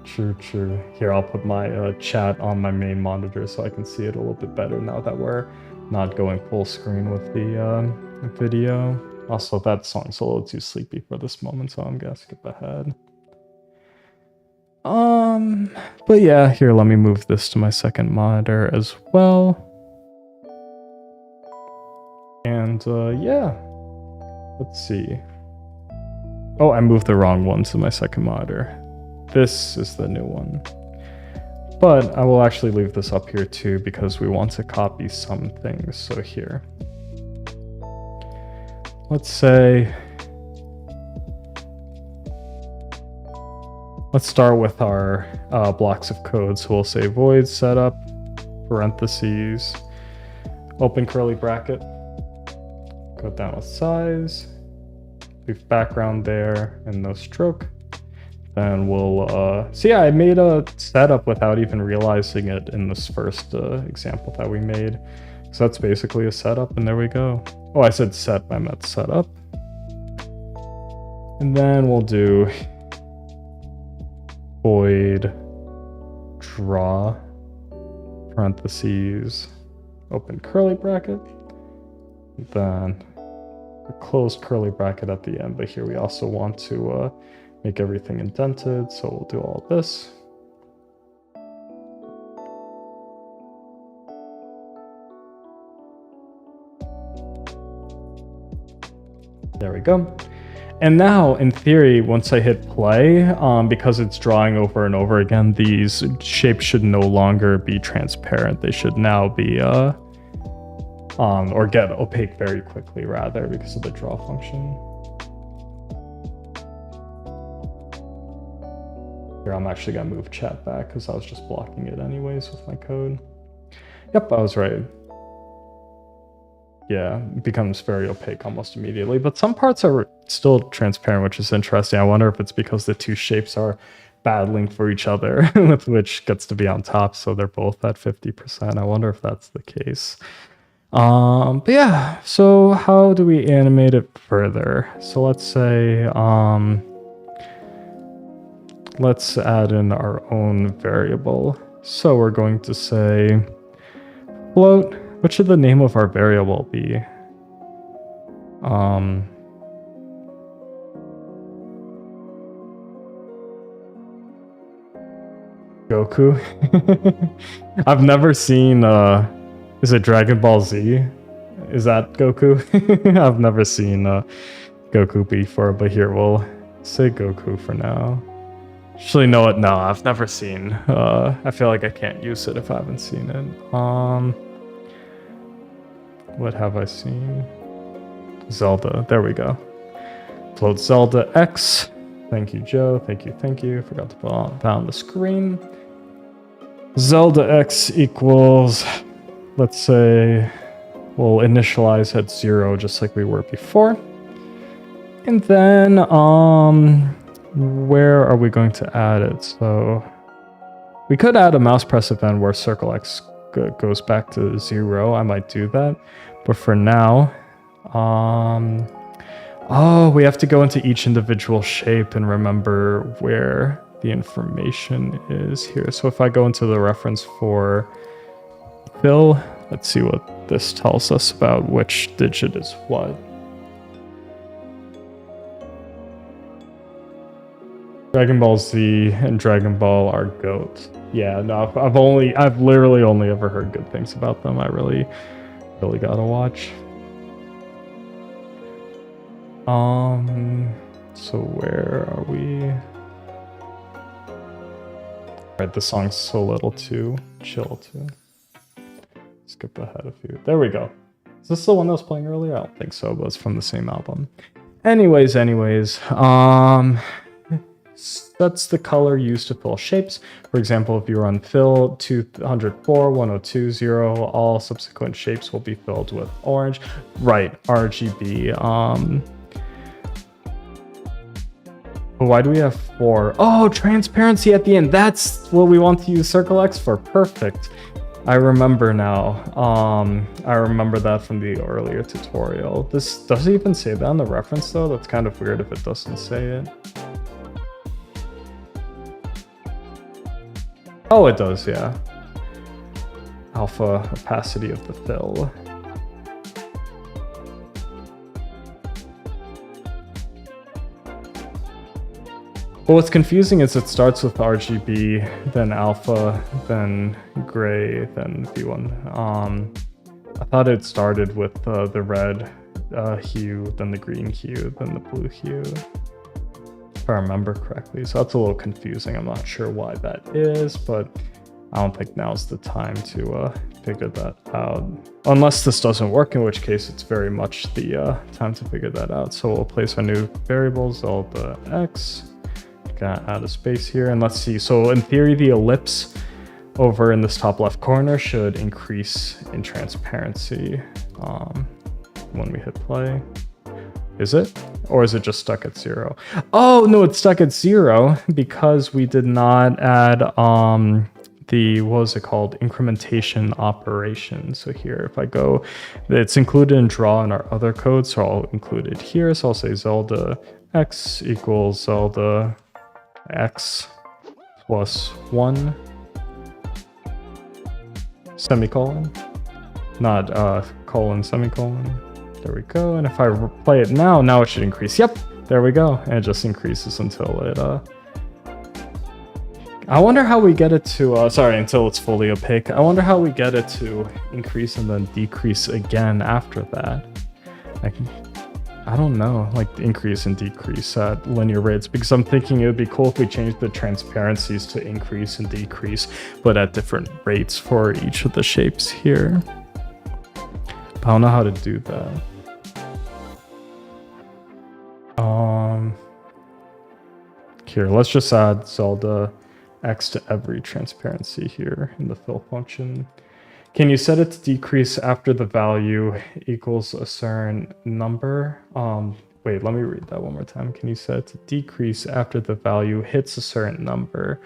Speaker 1: True. True. Here, I'll put my chat on my main monitor so I can see it a little bit better now that we're not going full screen with the video. Also, that song's a little too sleepy for this moment, so I'm gonna skip ahead. But yeah, here, let me move this to my second monitor as well. And yeah, let's see. Oh, I moved the wrong one to my second monitor. This is the new one. But I will actually leave this up here too because we want to copy some things. So here, let's say, let's start with our blocks of code. So we'll say void setup, parentheses, open curly bracket, go down with size, leave background there and no stroke. Then we'll, see, I made a setup without even realizing it in this first example that we made. So that's basically a setup, and there we go. Oh, I said set, I meant setup. And then we'll do void draw, parentheses, open curly bracket, then a closed curly bracket at the end. But here we also want to make everything indented, so we'll do all this. There we go. And now, in theory, once I hit play, because it's drawing over and over again, these shapes should no longer be transparent. They should now be, or get opaque very quickly, rather, because of the draw function. Here, I'm actually gonna move chat back because I was just blocking it anyways with my code. Yep, I was right. Yeah, it becomes very opaque almost immediately, but some parts are still transparent, which is interesting. I wonder if it's because the two shapes are battling for each other, with which gets to be on top, so they're both at 50%. I wonder if that's the case. But yeah, so how do we animate it further? So let's say, let's add in our own variable. So we're going to say float. What should the name of our variable be? Goku. I've never seen, is it Dragon Ball Z? Is that Goku? I've never seen Goku before, but here we'll say Goku for now. Actually, no, I've never seen. I feel like I can't use it if I haven't seen it. What have I seen? Zelda. There we go. Float Zelda X. Thank you, Joe. Thank you. Forgot to put that on the screen. Zelda X equals, let's say, we'll initialize at 0 just like we were before. And then, where are we going to add it? So we could add a mouse press event where circle X goes back to 0. I might do that, but for now, oh, we have to go into each individual shape and remember where the information is here. So if I go into the reference for fill, let's see what this tells us about which digit is what. Dragon Ball Z and Dragon Ball are GOAT. Yeah, no, I've literally only ever heard good things about them. I really gotta watch. So where are we? Right, the song's so little too chill too. Skip ahead a few. There we go. Is this the one that was playing earlier? I don't think so, but it's from the same album. Anyways, that's the color used to fill shapes. For example, if you run fill 204, 1020, all subsequent shapes will be filled with orange. Right, RGB. Why do we have 4? Oh, transparency at the end. That's what we want to use Circle X for. Perfect. I remember now. I remember that from the earlier tutorial. This does it even say that on the reference though? That's kind of weird if it doesn't say it. Oh, it does, yeah. Alpha opacity of the fill. But what's confusing is it starts with RGB, then alpha, then gray, then V1. I thought it started with the red hue, then the green hue, then the blue hue, if I remember correctly. So that's a little confusing. I'm not sure why that is, but I don't think now's the time to figure that out. Unless this doesn't work, in which case it's very much the time to figure that out. So we'll place our new variable, Zelda X. Gotta add a space here, and let's see. So in theory, the ellipse over in this top left corner should increase in transparency when we hit play. Is it? Or is it just stuck at 0? Oh, no, it's stuck at 0 because we did not add the, what was it called? Incrementation operation. So here, if I go, it's included in draw in our other code, so I'll include it here. So I'll say Zelda X equals Zelda X plus 1 semicolon, not colon semicolon. There we go. And if I play it now it should increase. Yep, there we go. And it just increases until it I wonder how we get it to until it's fully opaque. I wonder how we get it to increase and then decrease again after that. I don't know, like increase and decrease at linear rates, because I'm thinking it would be cool if we changed the transparencies to increase and decrease, but at different rates for each of the shapes here. But I don't know how to do that. Here, let's just add Zelda X to every transparency here in the fill function. Can you set it to decrease after the value equals a certain number? Wait, let me read that one more time. Can you set it to decrease after the value hits a certain number?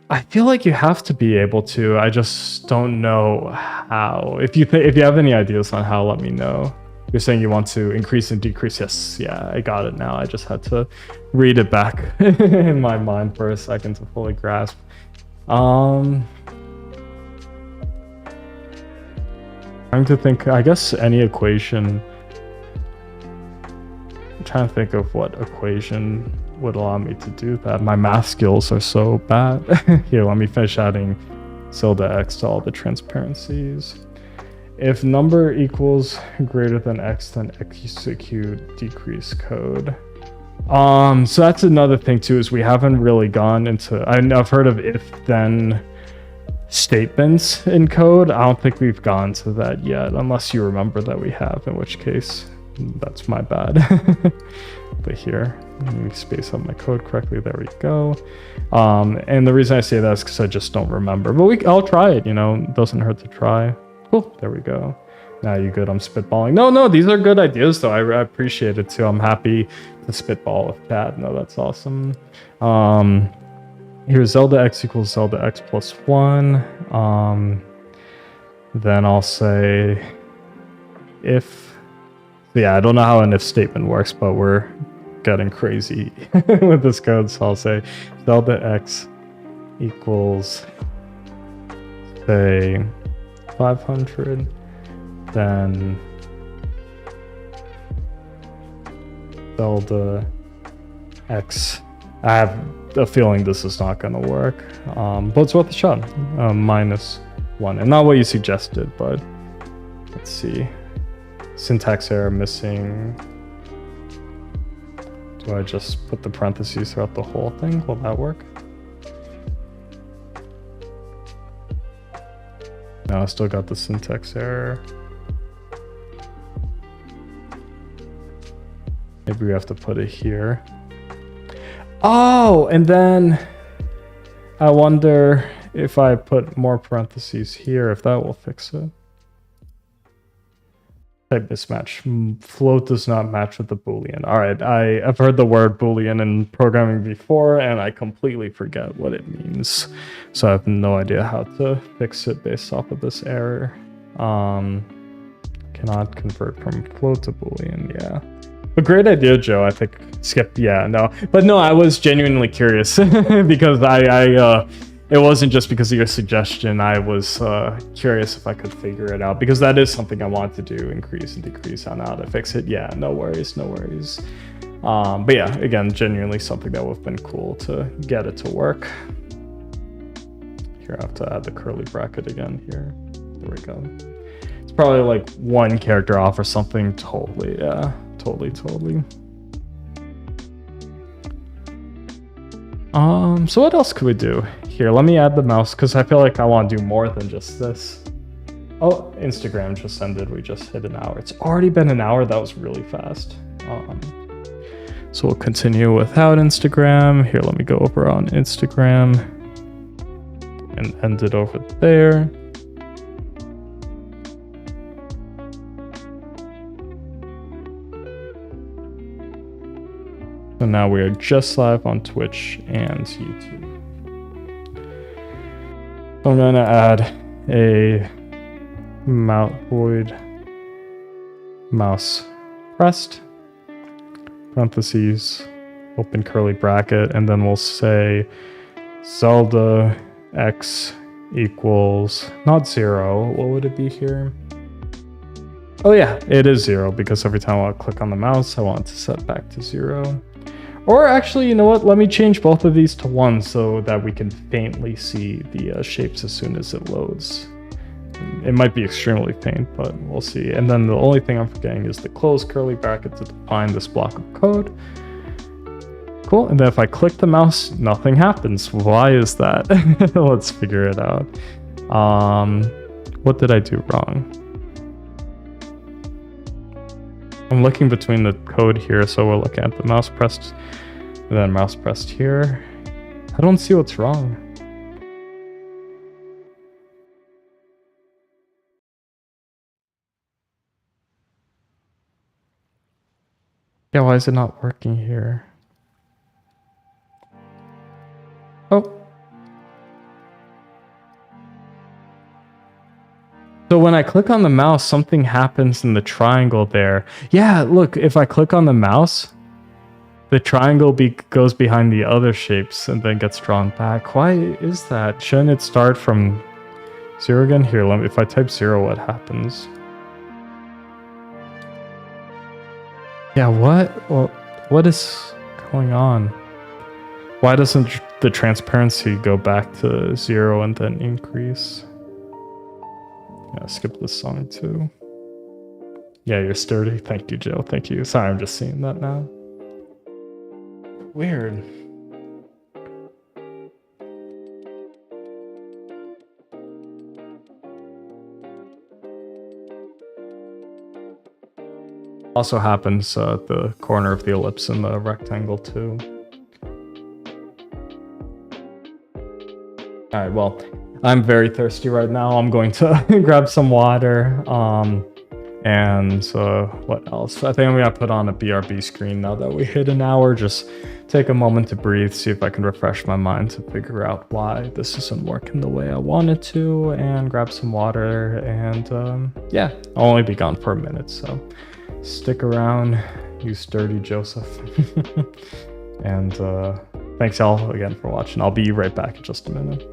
Speaker 1: I feel like you have to be able to. I just don't know how. If you have any ideas on how, let me know. You're saying you want to increase and decrease. Yes, yeah, I got it now. I just had to read it back in my mind for a second to fully grasp. Trying to think, I guess any equation. I'm trying to think of what equation would allow me to do that. My math skills are so bad. Here, let me finish adding Zelda X to all the transparencies. If number equals greater than X, then execute decrease code. So that's another thing too, is we haven't really gone into, I've heard of if-then statements in code. I don't think we've gone to that yet, unless you remember that we have, in which case that's my bad. But here, let me space out my code correctly. There we go. And the reason I say that is because I just don't remember, but I'll try it, it doesn't hurt to try. Cool, there we go. Now you good? I'm spitballing. No, these are good ideas though. I appreciate it too. I'm happy to spitball with that. No, that's awesome. Here's Zelda X equals Zelda X plus 1. Then I'll say if, yeah, I don't know how an if statement works, but we're getting crazy with this code. So I'll say Zelda X equals, say, 500, then Zelda x. I have a feeling this is not going to work, but it's worth a shot. -1, and not what you suggested, but let's see. Syntax error missing. Do I just put the parentheses throughout the whole thing? Will that work? No, I still got the syntax error. Maybe we have to put it here. Oh, and then I wonder if I put more parentheses here, if that will fix it. Type mismatch. Float does not match with the Boolean. All right, I've heard the word Boolean in programming before, and I completely forget what it means. So I have no idea how to fix it based off of this error. Cannot convert from float to Boolean, yeah. A great idea, Joe. I think skip, yeah, no. But no, I was genuinely curious because it wasn't just because of your suggestion. I was curious if I could figure it out because that is something I want to do, increase and decrease on how to fix it. Yeah, no worries, no worries. But yeah, again, genuinely something that would have been cool to get it to work. Here, I have to add the curly bracket again here. There we go. It's probably like one character off or something. Totally, yeah, totally. So what else could we do? Here, let me add the mouse because I feel like I want to do more than just this. Oh, Instagram just ended. We just hit an hour. It's already been an hour. That was really fast. So we'll continue without Instagram. Here, let me go over on Instagram and end it over there. So now we are just live on Twitch and YouTube. So I'm going to add a void mouse pressed, parentheses, open curly bracket, and then we'll say Zelda x equals not 0. What would it be here? Oh yeah, it is 0 because every time I click on the mouse, I want it to set back to 0. Or actually, you know what? Let me change both of these to 1 so that we can faintly see the shapes as soon as it loads. It might be extremely faint, but we'll see. And then the only thing I'm forgetting is the close curly bracket to define this block of code. Cool. And then if I click the mouse, nothing happens. Why is that? Let's figure it out. What did I do wrong? I'm looking between the code here, so we're looking at the mouse pressed and then mouse pressed here. I don't see what's wrong. Yeah, why is it not working here? Oh. So when I click on the mouse, something happens in the triangle there. Yeah, look, if I click on the mouse, the triangle goes behind the other shapes and then gets drawn back. Why is that? Shouldn't it start from 0 again? Here, if I type 0, what happens? Yeah, what? Well, what is going on? Why doesn't the transparency go back to 0 and then increase? Yeah, skip this song too. Yeah, you're sturdy. Thank you, Joe. Thank you. Sorry, I'm just seeing that now. Weird. Also happens at the corner of the ellipse in the rectangle too. All right, well, I'm very thirsty right now. I'm going to grab some water. And what else? I think I'm gonna put on a BRB screen now that we hit an hour. Just take a moment to breathe, see if I can refresh my mind to figure out why this isn't working the way I wanted to, and grab some water. And yeah, I'll only be gone for a minute, so stick around, you sturdy Joseph. And thanks y'all again for watching. I'll be right back in just a minute.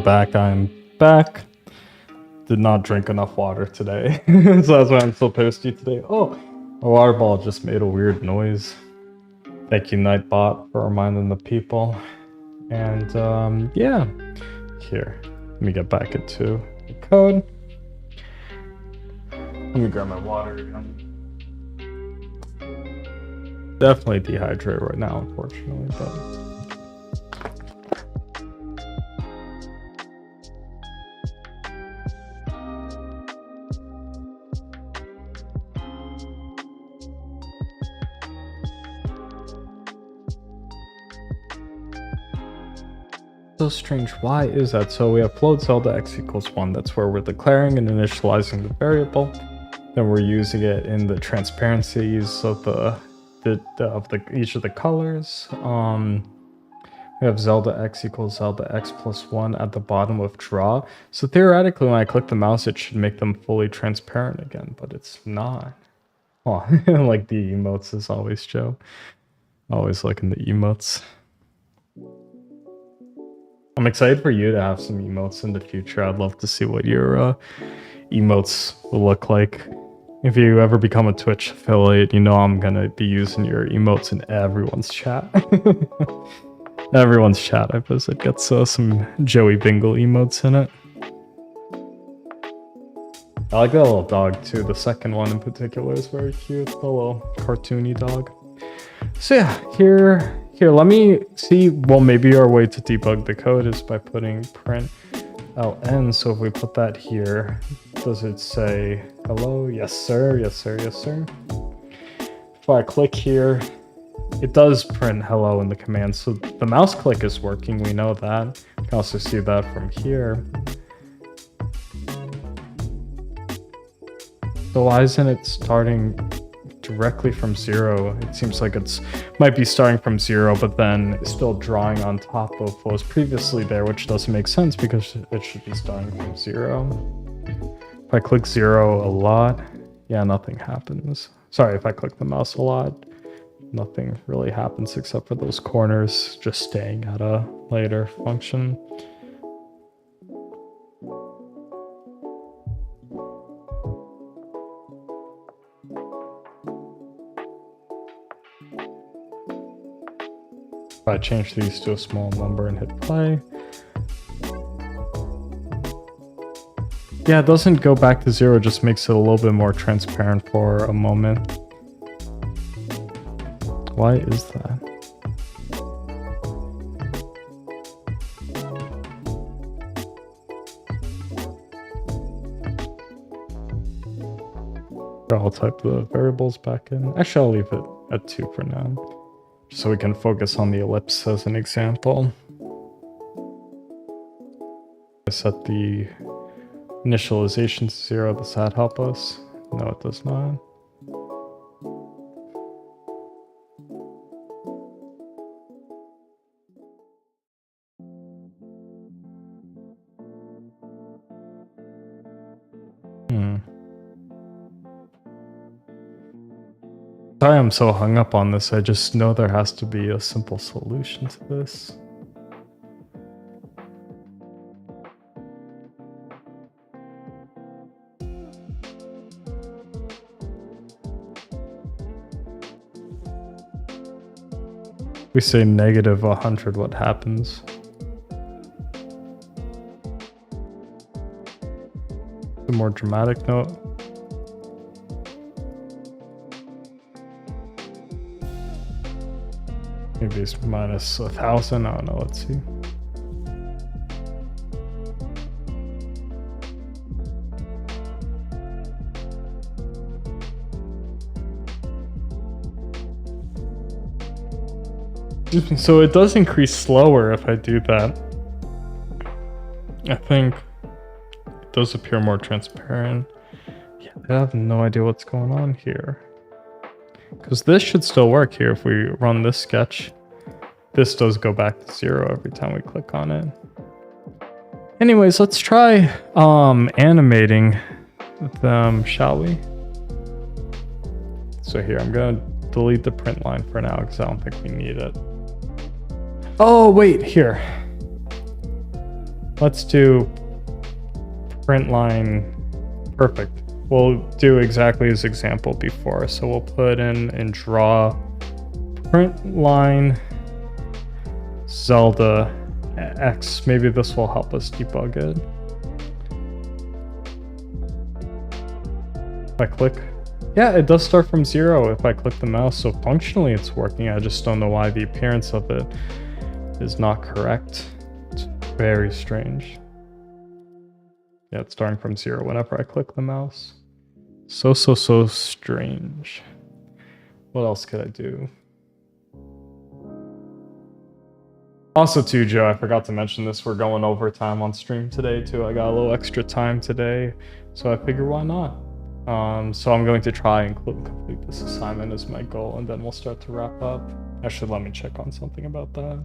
Speaker 1: back. I'm back. Did not drink enough water today. So that's why I'm so thirsty today. Oh, a water ball just made a weird noise. Thank you, Nightbot, for reminding the people. And yeah. Here, let me get back into the code. Let me grab my water again. Definitely dehydrated right now, unfortunately, but so strange. Why is that? So we have float Zelda x equals 1. That's where we're declaring and initializing the variable. Then we're using it in the transparencies of each of the colors. We have Zelda x equals Zelda x plus 1 at the bottom of draw. So theoretically, when I click the mouse, it should make them fully transparent again, but it's not. Oh, like the emotes as always, Joe. Always looking the emotes. I'm excited for you to have some emotes in the future. I'd love to see what your emotes will look like. If you ever become a Twitch affiliate, you know I'm gonna be using your emotes in everyone's chat. Everyone's chat I visit gets some Joey Bingle emotes in it. I like that little dog too. The second one in particular is very cute. The little cartoony dog. So yeah, here, let me see. Well, maybe our way to debug the code is by putting print ln. So if we put that here, does it say hello? Yes, sir. Yes, sir. Yes, sir. If I click here, it does print hello in the command. So the mouse click is working. We know that. You can also see that from here. So why isn't it starting directly from 0? It seems like might be starting from 0, but then it's still drawing on top of what was previously there, which doesn't make sense because it should be starting from 0. If I click 0 a lot, yeah, nothing happens. Sorry, if I click the mouse a lot, nothing really happens except for those corners just staying at a later function. If I change these to a small number and hit play. Yeah, it doesn't go back to 0, just makes it a little bit more transparent for a moment. Why is that? I'll type the variables back in. Actually, I'll leave it at 2 for now, so we can focus on the ellipse as an example. I set the initialization to 0. Does that help us? No, it does not. Sorry I'm so hung up on this. I just know there has to be a simple solution to this. We say negative 100, what happens? A more dramatic note. Maybe it's minus 1,000. I don't know. Let's see. So it does increase slower if I do that. I think it does appear more transparent. Yeah, I have no idea what's going on here. Because this should still work here if we run this sketch. This does go back to 0 every time we click on it. Anyways, let's try animating them, shall we? So here, I'm going to delete the print line for now because I don't think we need it. Oh, wait, here. let's do print line perfect. We'll do exactly as example before. So we'll put in and draw print line Zelda X. Maybe this will help us debug it. If I click, yeah, it does start from 0 if I click the mouse, so functionally it's working. I just don't know why the appearance of it is not correct. It's very strange. Yeah, it's starting from 0 whenever I click the mouse. So strange. What else could I do? Also too, Joe, I forgot to mention this, we're going overtime on stream today too. I got a little extra time today, so I figure why not? So I'm going to try and complete this assignment as my goal, and then we'll start to wrap up. Actually, let me check on something about that.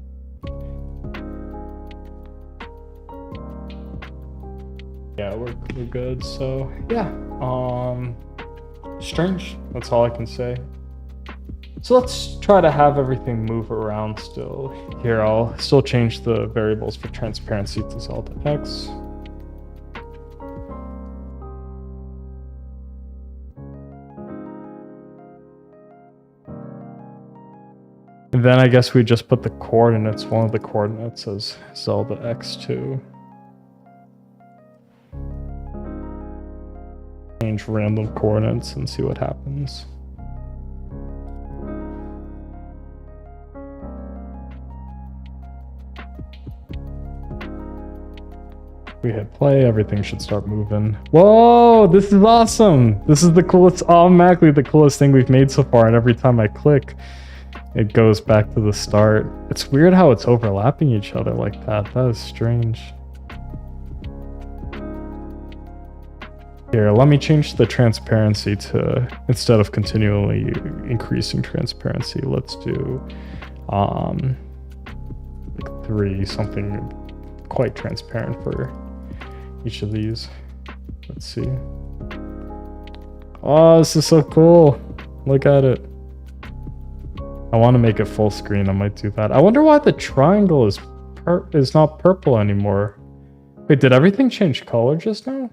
Speaker 1: Yeah, we're good, so yeah. Strange, that's all I can say. So let's try to have everything move around still. Here, I'll still change the variables for transparency to Zelda X. And then I guess we just put the coordinates, one of the coordinates as Zelda X2. Change random coordinates and see what happens. We hit play, everything should start moving. Whoa, this is awesome! This is the coolest, automatically the coolest thing we've made so far, and every time I click, it goes back to the start. It's weird how it's overlapping each other like that. That is strange. Here, let me change the transparency to, instead of continually increasing transparency, let's do like 3, something quite transparent for each of these. Let's see. Oh, this is so cool. Look at it. I want to make it full screen. I might do that. I wonder why the triangle is not purple anymore. Wait, did everything change color just now?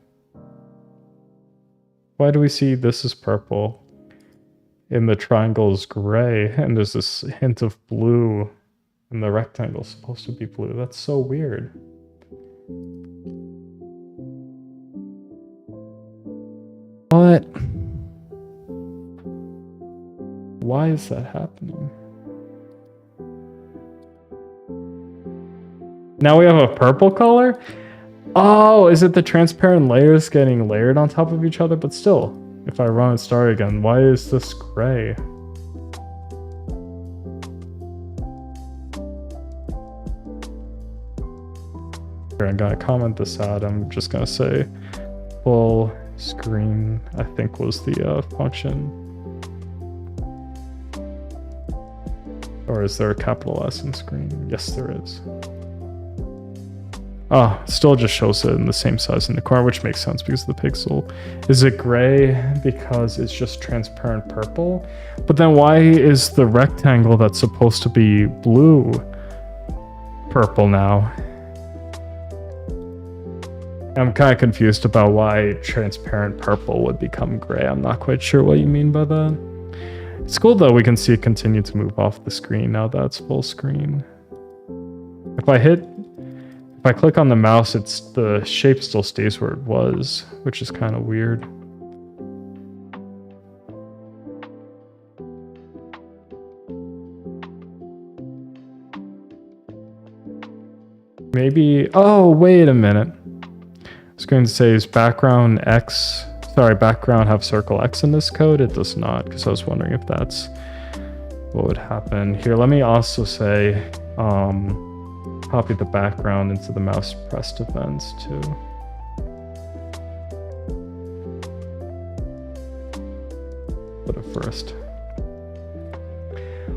Speaker 1: Why do we see this is purple and the triangle is gray and there's this hint of blue and the rectangle is supposed to be blue? That's so weird. What? Why is that happening? Now we have a purple color? Oh, is it the transparent layers getting layered on top of each other? But still, if I run and start again, why is this gray? Here, I'm gonna comment this out. I'm just gonna say full screen, I think was the function. Or is there a capital S in screen? Yes, there is. Oh, it still just shows it in the same size in the corner, which makes sense because of the pixel. Is it gray because it's just transparent purple? But then why is the rectangle that's supposed to be blue purple now? I'm kind of confused about why transparent purple would become gray. I'm not quite sure what you mean by that. It's cool though, we can see it continue to move off the screen now that it's full screen. If I click on the mouse, the shape still stays where it was, which is kind of weird. Maybe, oh, wait a minute. I was going to say, is background have circle X in this code? It does not, because I was wondering if that's what would happen. Here, let me also say, copy the background into the mouse pressed events too. Put it first.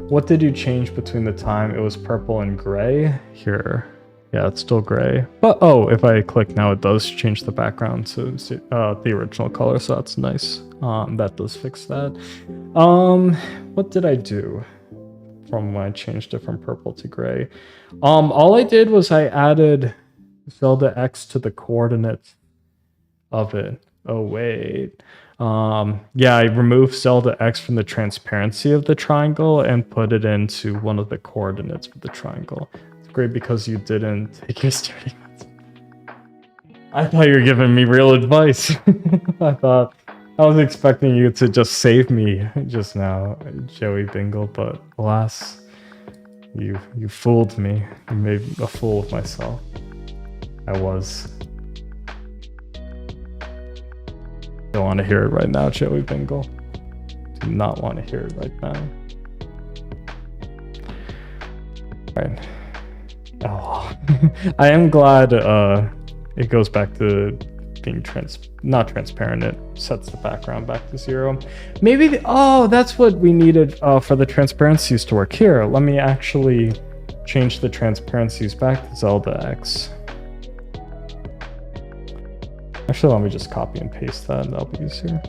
Speaker 1: What did you change between the time it was purple and gray? Here. Yeah, it's still gray. But oh, if I click now, it does change the background to the original color, so that's nice. That does fix that. What did I do from when I changed it from purple to gray? All I did was I added Zelda X to the coordinates of it. Oh wait. Yeah, I removed Zelda X from the transparency of the triangle and put it into one of the coordinates for the triangle. It's great because you didn't take your sturdy. I thought you were giving me real advice. I was expecting you to just save me just now, Joey Bingle, but alas, you fooled me. You made a fool of myself. I was. Don't want to hear it right now, Joey Bingle. Do not want to hear it right now. Alright. Oh, I am glad it goes back to being not transparent. It sets the background back to 0. Maybe that's what we needed for the transparencies to work. Here, let me actually change the transparencies back to Zelda X. Actually, let me just copy and paste that, and that'll be easier.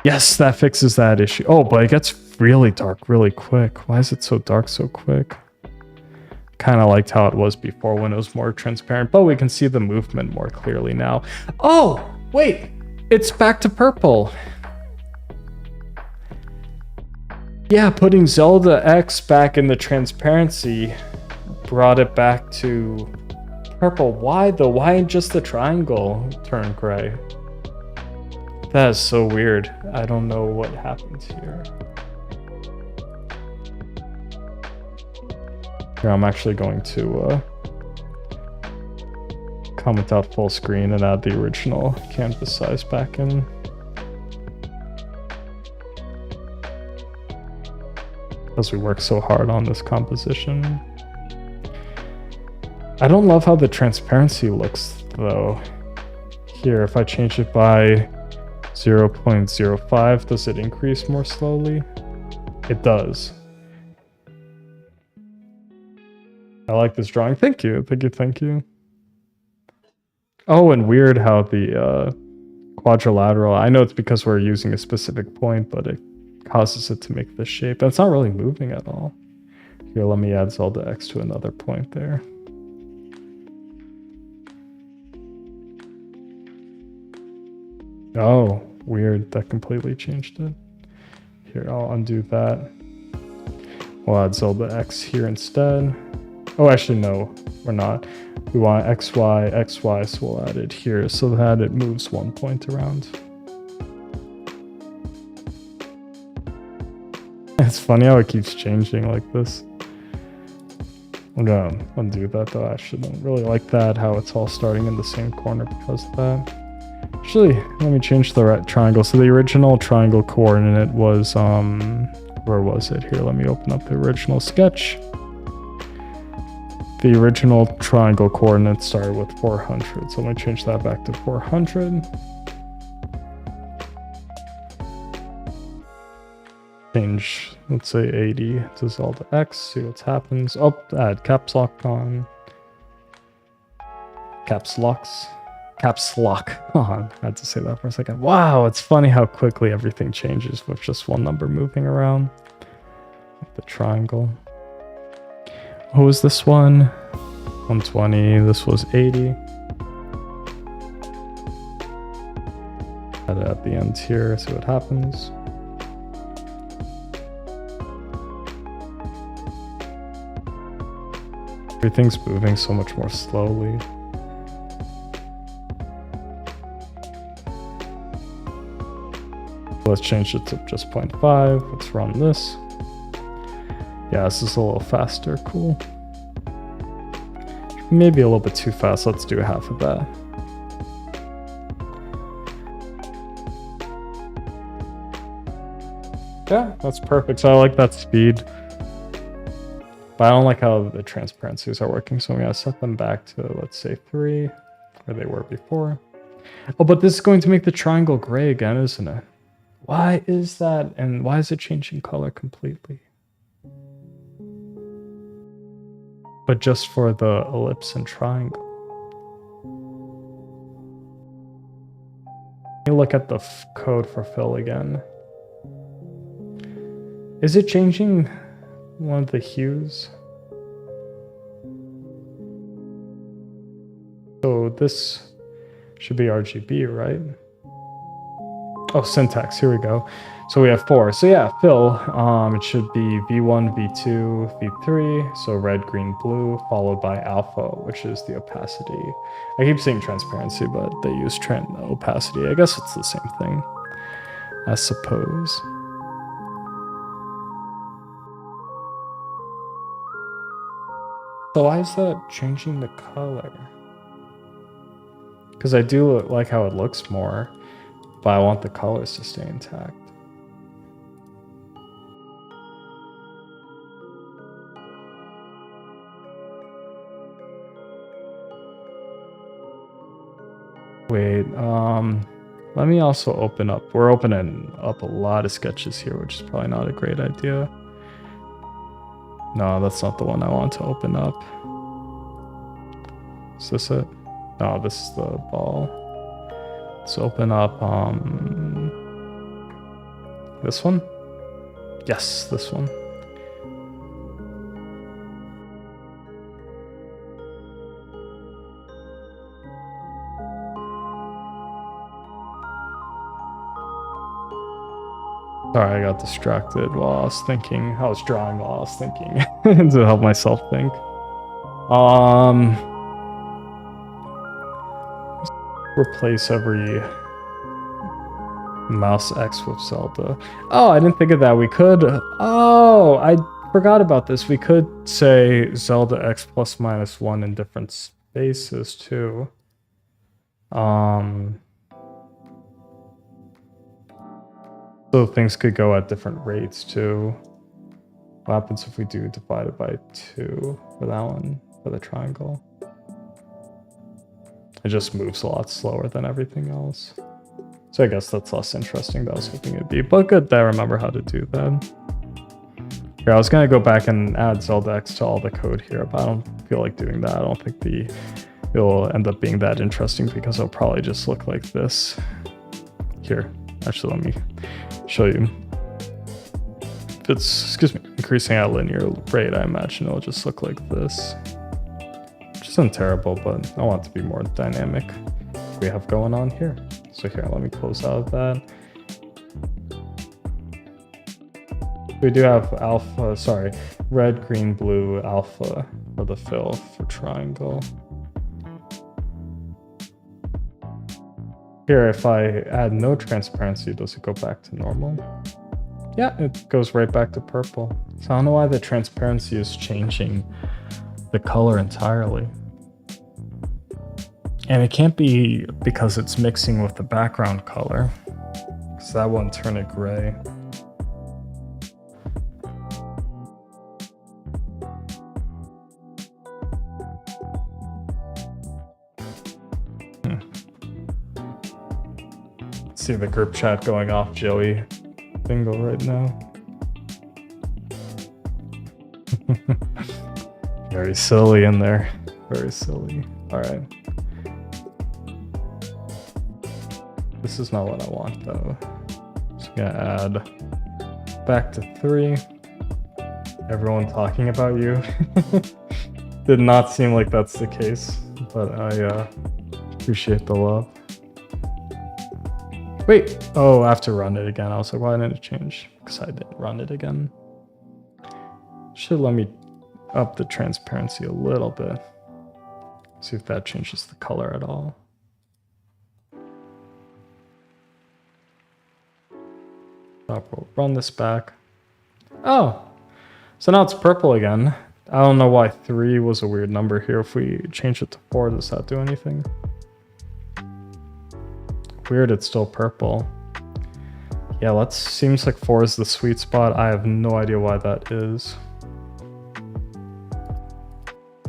Speaker 1: Yes, that fixes that issue. Oh, but it gets really dark really quick. Why is it so dark so quick? Kind of liked how it was before when it was more transparent, but we can see the movement more clearly now. Oh, wait, it's back to purple. Yeah, putting Zelda X back in the transparency brought it back to purple. Why though? Why just the triangle turn gray? That is so weird. I don't know what happened here. Here, I'm actually going to comment out full screen and add the original canvas size back in. Because we work so hard on this composition. I don't love how the transparency looks though. Here, if I change it by 0.05, does it increase more slowly? It does. I like this drawing. Thank you. Thank you. Oh, and weird how the quadrilateral, I know it's because we're using a specific point, but it causes it to make this shape. It's not really moving at all. Here, let me add Zelda X to another point there. Oh, weird. That completely changed it. Here, I'll undo that. We'll add Zelda X here instead. Oh, actually, no, we're not. We want XY, XY, so we'll add it here so that it moves one point around. It's funny how it keeps changing like this. I'm gonna undo that though. I actually don't really like that, how it's all starting in the same corner because of that. Actually, let me change the right triangle. So the original triangle coordinate was, where was it? Here, let me open up the original sketch. The original triangle coordinate started with 400, so let me change that back to 400. Change, let's say 80 to Zelda X, see what happens. Oh, add caps lock on. Caps locks. Caps lock on. I had to say that for a second. Wow, it's funny how quickly everything changes with just one number moving around. Like the triangle. What was this one? 120. This was 80. Add it at the end here, see what happens. Everything's moving so much more slowly. Let's change it to just 0.5. Let's run this. Yeah, this is a little faster. Cool. Maybe a little bit too fast. Let's do half of that. Yeah, that's perfect. So I like that speed. But I don't like how the transparencies are working, so I'm going to set them back to, let's say, 3, where they were before. Oh, but this is going to make the triangle gray again, isn't it? Why is that? And why is it changing color completely? But just for the ellipse and triangle. Let me look at the code for fill again. Is it changing one of the hues? So this should be RGB, right? Oh, syntax, here we go. So we have 4. So yeah, fill, it should be V1, V2, V3. So red, green, blue, followed by alpha, which is the opacity. I keep saying transparency, but they use opacity. I guess it's the same thing, I suppose. So why is that changing the color? Because I do like how it looks more, but I want the colors to stay intact. Wait, let me also open up. We're opening up a lot of sketches here, which is probably not a great idea. No, that's not the one I want to open up. Is this it? No, this is the ball. Let's open up this one. Yes, this one. Sorry, I got distracted while I was thinking. I was drawing while I was thinking to help myself think. Replace every mouse X with Zelda. Oh, I didn't think of that. We could. Oh, I forgot about this. We could say Zelda X plus minus 1 in different spaces too. So things could go at different rates too. What happens if we do divide it by 2 for that one, for the triangle? It just moves a lot slower than everything else. So I guess that's less interesting than I was hoping it'd be, but good that I remember how to do that. Here, I was gonna go back and add Zelda X to all the code here, but I don't feel like doing that. I don't think it'll end up being that interesting because it'll probably just look like this. Here, actually, let me show you. If it's, increasing at a linear rate, I imagine it'll just look like this. Which isn't terrible, but I want it to be more dynamic. What we have going on here. So here, let me close out of that. We do have red, green, blue, alpha for the fill for triangle. Here, if I add no transparency, does it go back to normal? Yeah, it goes right back to purple. So I don't know why the transparency is changing the color entirely. And it can't be because it's mixing with the background color, because that won't turn it gray. See the group chat going off Joey bingo right now. Very silly in there. Very silly. All right. This is not what I want though. Just gonna add back to 3. Everyone talking about you. Did not seem like that's the case, but I appreciate the love. Wait, oh, I have to run it again. I was like, why didn't it change? Because I didn't run it again. Should let me up the transparency a little bit. See if that changes the color at all. We'll run this back. Oh, so now it's purple again. I don't know why 3 was a weird number here. If we change it to 4, does that do anything? Weird, it's still purple. Yeah, seems like 4 is the sweet spot. I have no idea why that is.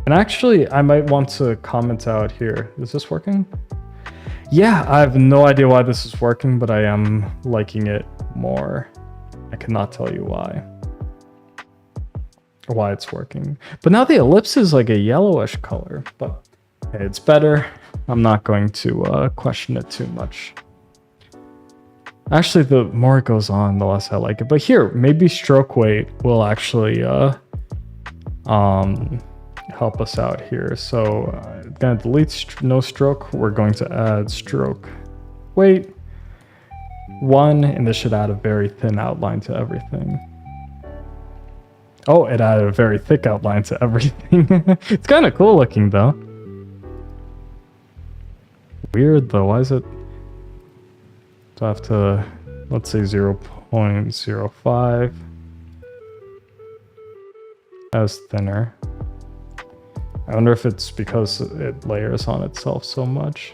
Speaker 1: And actually, I might want to comment out here. Is this working? Yeah, I have no idea why this is working, but I am liking it more. I cannot tell you why. Or why it's working. But now the ellipse is like a yellowish color, but hey, it's better. I'm not going to question it too much. Actually, the more it goes on, the less I like it. But here, maybe stroke weight will actually help us out here. So gonna delete no stroke. We're going to add stroke weight 1, and this should add a very thin outline to everything. Oh, it added a very thick outline to everything. It's kind of cool looking though. Weird though, why is it? Do I have to, let's say 0.05 as thinner. I wonder if it's because it layers on itself so much.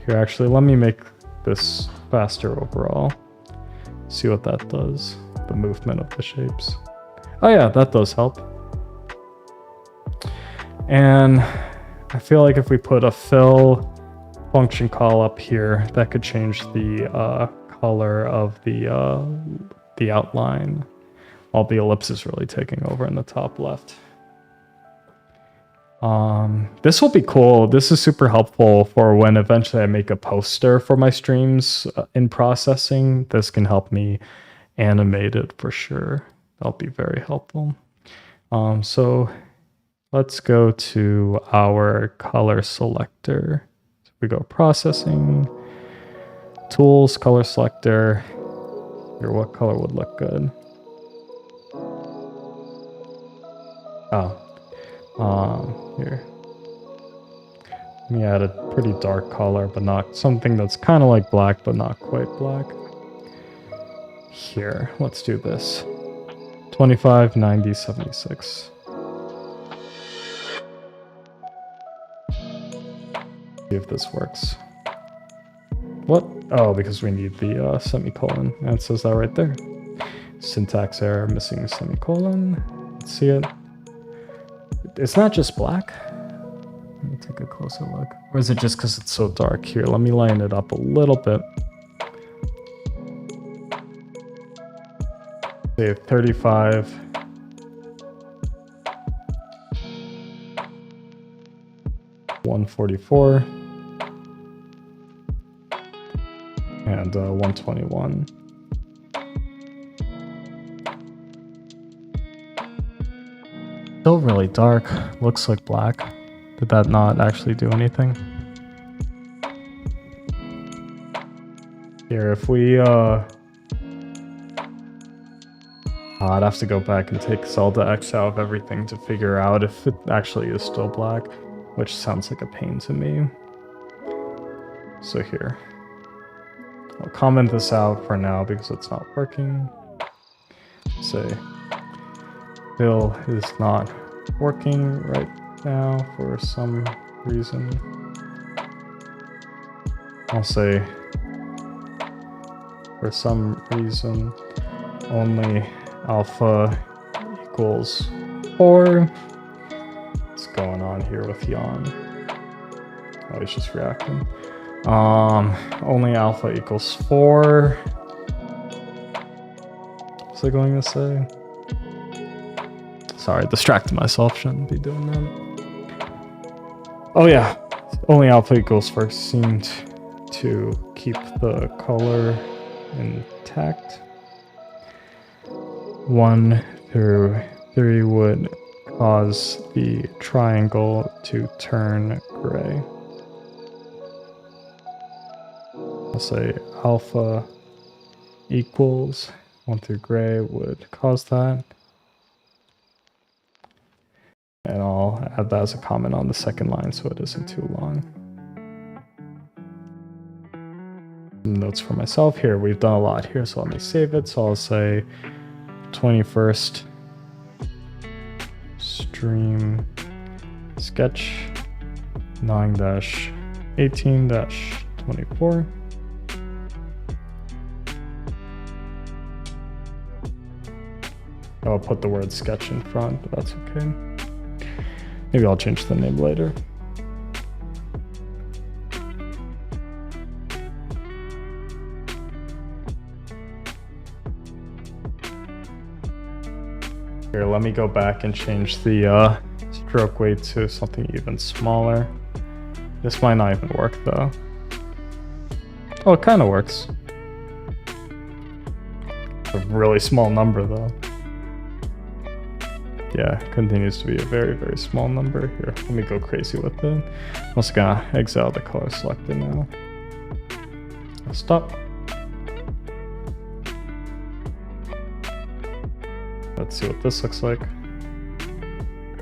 Speaker 1: Here, actually, let me make this faster overall. See what that does. The movement of the shapes. Oh yeah, that does help. And I feel like if we put a fill function call up here, that could change the color of the outline, while the ellipse is really taking over in the top left. This will be cool. This is super helpful for when eventually I make a poster for my streams in processing. This can help me animate it for sure. That'll be very helpful. So let's go to our color selector. So we go processing, tools, color selector. Here, what color would look good? Here. Let me add a pretty dark color, but not something that's kind of like black, but not quite black. Here, let's do this. 25, 90, 76. See if this works. What? Oh, because we need the semicolon. And it says that right there. Syntax error, missing semicolon. Let's see it. It's not just black. Let me take a closer look. Or is it just because it's so dark? Here, let me line it up a little bit. Say 35. $144 and $121. Still really dark. Looks like black. Did that not actually do anything? Here, if we I'd have to go back and take Zelda X out of everything to figure out if it actually is still black, which sounds like a pain to me. So here, I'll comment this out for now because it's not working. Say, Bill is not working right now for some reason. I'll say, for some reason, only alpha equals 4. What's going on here with yawn? Oh, he's just reacting. Only alpha equals 4. What's it going to say? Sorry, distracted myself. Shouldn't be doing that. Oh yeah, only alpha equals 4 seemed to keep the color intact. 1 through 3 would cause the triangle to turn gray. I'll say alpha equals 1 through gray would cause that. And I'll add that as a comment on the second line so it isn't too long. Some notes for myself here. We've done a lot here, so let me save it. So I'll say 21st stream sketch 9-18-24. I'll put the word sketch in front, but that's okay. Maybe I'll change the name later. Here, let me go back and change the stroke weight to something even smaller. This might not even work though. Oh, it kind of works. A really small number though. Yeah, continues to be a very, very small number. Here, let me go crazy with it. I'm also gonna exile the color selector now. I'll stop. Let's see what this looks like.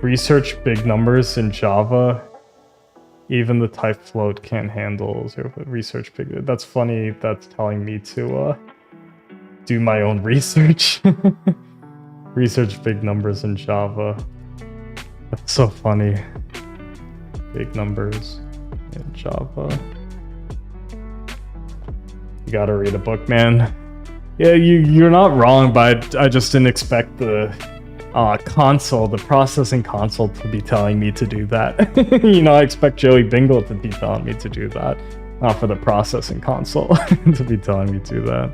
Speaker 1: Research big numbers in Java. Even the type float can't handle 0. Research big. That's funny. That's telling me to do my own research. Research big numbers in Java. That's so funny. Big numbers in Java. You gotta read a book, man. Yeah, you're not wrong, but I just didn't expect the console, the processing console, to be telling me to do that. You know, I expect Joey Bingle to be telling me to do that, not for the processing console to be telling me to do that.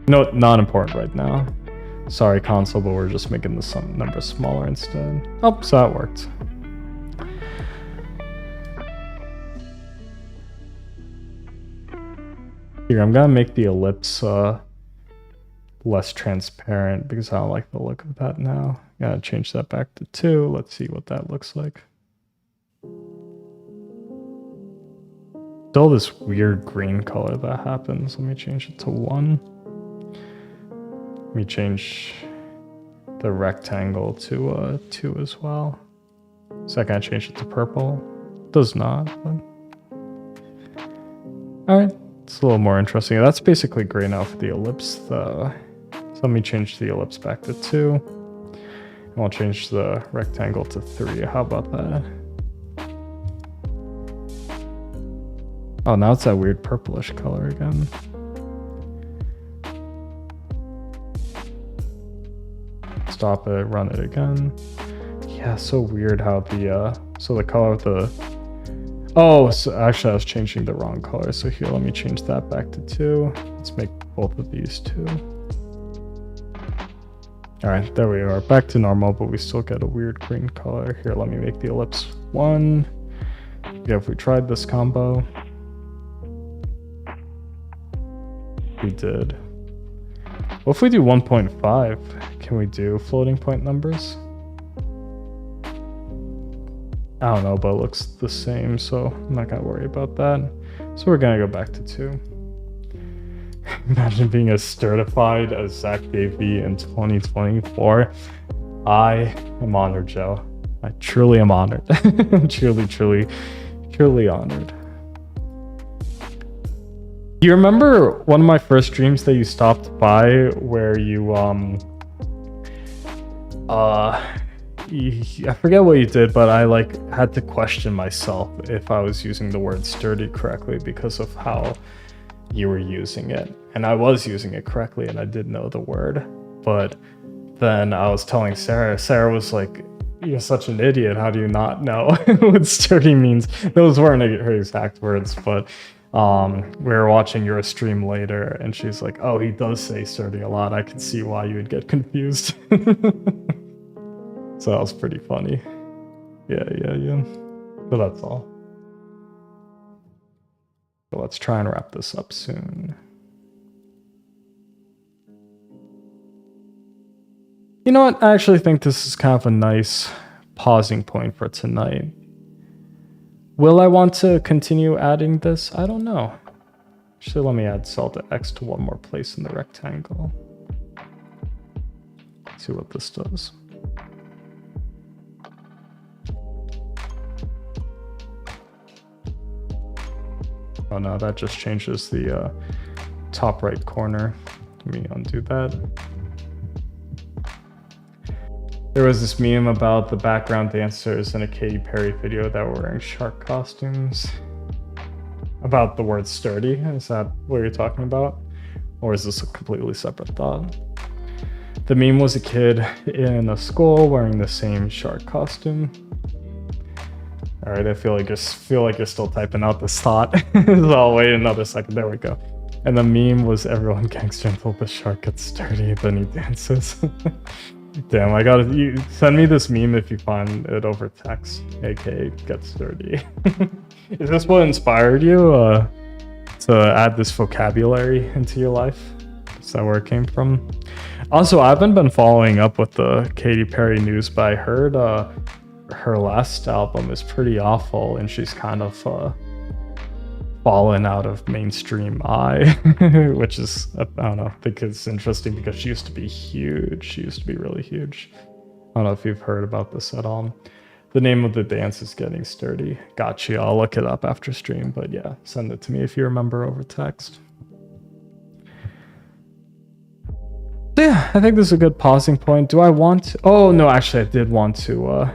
Speaker 1: No, not important right now. Sorry, console, but we're just making the number smaller instead. Oh, so that worked. Here, I'm gonna make the ellipse less transparent because I don't like the look of that now. Gotta change that back to 2. Let's see what that looks like. Still this weird green color that happens. Let me change it to 1. Let me change the rectangle to 2 as well. So I can change it to purple. Does not. But... Alright, it's a little more interesting. That's basically gray now for the ellipse. So let me change the ellipse back to 2. And I'll change the rectangle to 3. How about that? Oh, now it's that weird purplish color again. Stop it, run it again. Yeah, so weird how the so the color of the... Oh, so actually I was changing the wrong color. So here, let me change that back to 2. Let's make both of these 2. All right, there we are. Back to normal, but we still get a weird green color. Here, let me make the ellipse 1. Yeah, if we tried this combo. We did. What if we do 1.5? Can we do floating point numbers? I don't know, but it looks the same, so I'm not gonna worry about that. So we're gonna go back to 2. Imagine being as certified as Zach Davey in 2024. I am honored, Joe. I truly am honored. truly honored. Do you remember one of my first streams that you stopped by where you I forget what you did, but I had to question myself if I was using the word sturdy correctly because of how you were using it. And I was using it correctly and I did know the word. But then I was telling Sarah, Sarah was like, "You're such an idiot, how do you not know what sturdy means?" Those weren't her exact words, but we were watching your stream later and she's like, "Oh, he does say sturdy a lot. I can see why you would get confused." So that was pretty funny. Yeah. But that's all. So let's try and wrap this up soon. You know what? I actually think this is kind of a nice pausing point for tonight. Will I want to continue adding this? I don't know. Actually, let me add Delta X to one more place in the rectangle. Let's see what this does. Oh no, that just changes the top right corner. Let me undo that. There was this meme about the background dancers in a Katy Perry video that were wearing shark costumes. About the word sturdy, is that what you're talking about? Or is this a completely separate thought? The meme was a kid in a school wearing the same shark costume. All right, I feel like you're still typing out this thought. So I'll wait another second. There we go. And the meme was everyone gangster until the shark gets sturdy, then he dances. Damn, I gotta you send me this meme if you find it over text, aka get sturdy. Is this what inspired you to add this vocabulary into your life? Is that where it came from? Also, I haven't been following up with the Katy Perry news, but I heard her last album is pretty awful, and she's kind of fallen out of mainstream eye, which is, I don't know, I think it's interesting because she used to be huge. She used to be really huge. I don't know if you've heard about this at all. The name of the dance is Getting Sturdy. Got you. I'll look it up after stream, but yeah, send it to me if you remember over text. So yeah, I think this is a good pausing point. Do I want to... Oh, no, actually, I did want to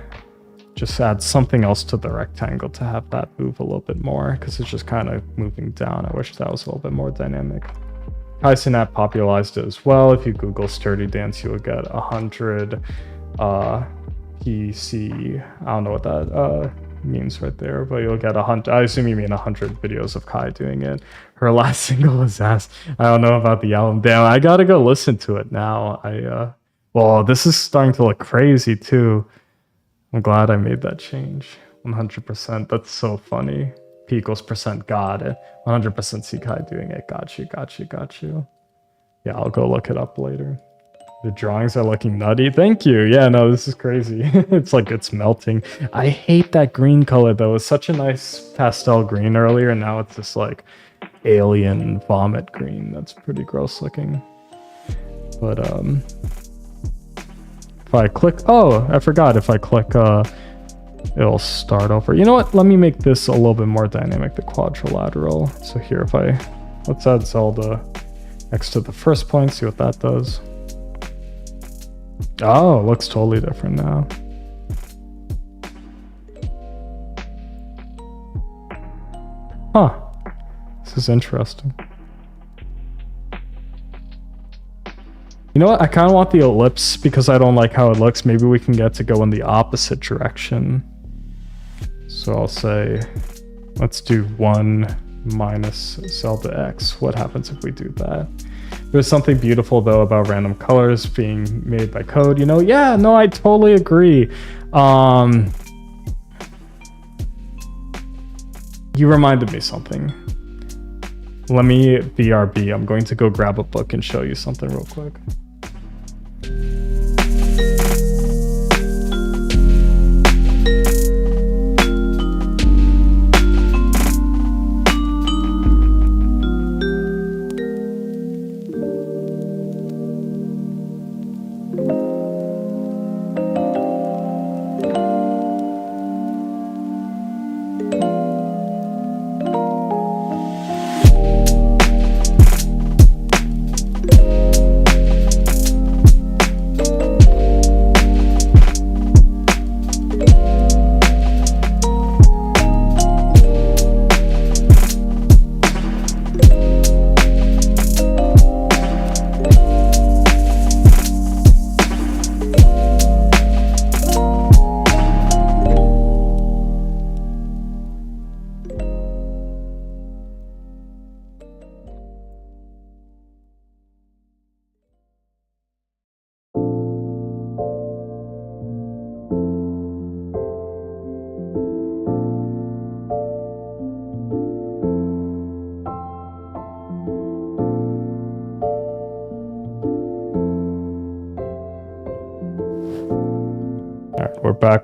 Speaker 1: just add something else to the rectangle to have that move a little bit more, because it's just kind of moving down. I wish that was a little bit more dynamic. KaiSynat popularized it as well. If you Google sturdy dance, you'll get 100 PC. I don't know what that means right there, but you'll get 100. I assume you mean 100 videos of Kai doing it. Her last single is ass. I don't know about the album. Damn, I gotta go listen to it now. Well, this is starting to look crazy too. I'm glad I made that change. 100%. That's so funny. P equals % God. 100% see Kai doing it. Got you. Yeah, I'll go look it up later. The drawings are looking nutty. Thank you. Yeah, no, this is crazy. It's like it's melting. I hate that green color though. It was such a nice pastel green earlier, and now it's just like alien vomit green. That's pretty gross looking. But if I click, oh, I forgot, if I click, it'll start over. You know what? Let me make this a little bit more dynamic, the quadrilateral. So here, if let's add Zelda next to the first point, see what that does. Oh, it looks totally different now. Huh. This is interesting. You know what? I kind of want the ellipse because I don't like how it looks. Maybe we can get to go in the opposite direction. So I'll say, let's do 1 minus Zelda X. What happens if we do that? There's something beautiful though about random colors being made by code. You know, yeah, no, I totally agree. You reminded me something. Let me BRB. I'm going to go grab a book and show you something real quick.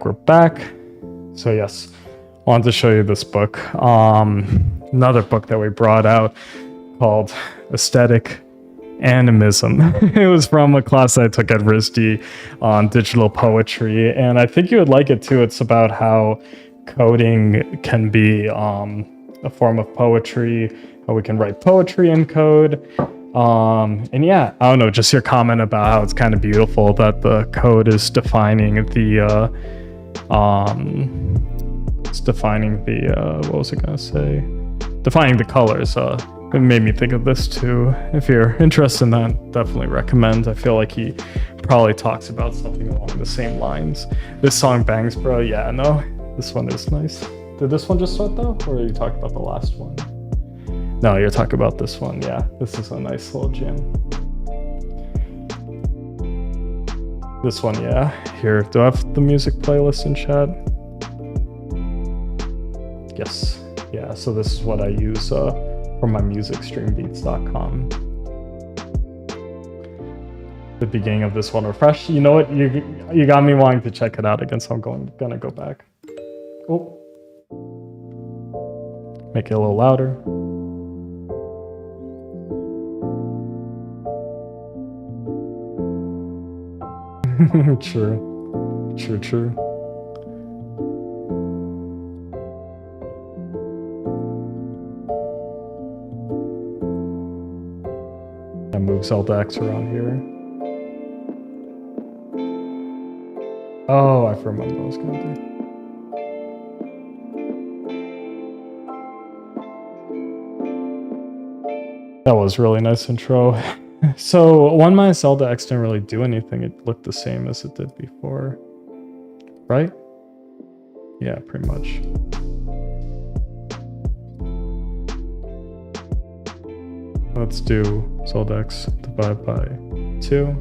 Speaker 1: We're back. So yes, wanted to show you this book. Another book that we brought out called Aesthetic Animism. It was from a class I took at RISD on digital poetry, and I think you would like it too. It's about how coding can be a form of poetry, how we can write poetry in code. And yeah, I don't know, just your comment about how it's kind of beautiful that the code is defining the what was it gonna say? Defining the colors. It made me think of this too. If you're interested in that, definitely recommend. I feel like he probably talks about something along the same lines. This song bangs, bro. Yeah, no, this one is nice. Did this one just start though? Or are you talking about the last one? No, you're talking about this one. Yeah, this is a nice little jam. This one, yeah. Here, do I have the music playlist in chat? Yes. Yeah, so this is what I use for my music, streambeats.com. The beginning of this one refresh. You know what? You got me wanting to check it out again, so I'm gonna go back. Oh. Make it a little louder. True. True. I move Zelda X around here. Oh, I remember what I was gonna do. That was really nice intro. So One My Zelda X didn't really do anything. It looked the same as it did before, right? Yeah, pretty much. Let's do Zelda X divided by 2.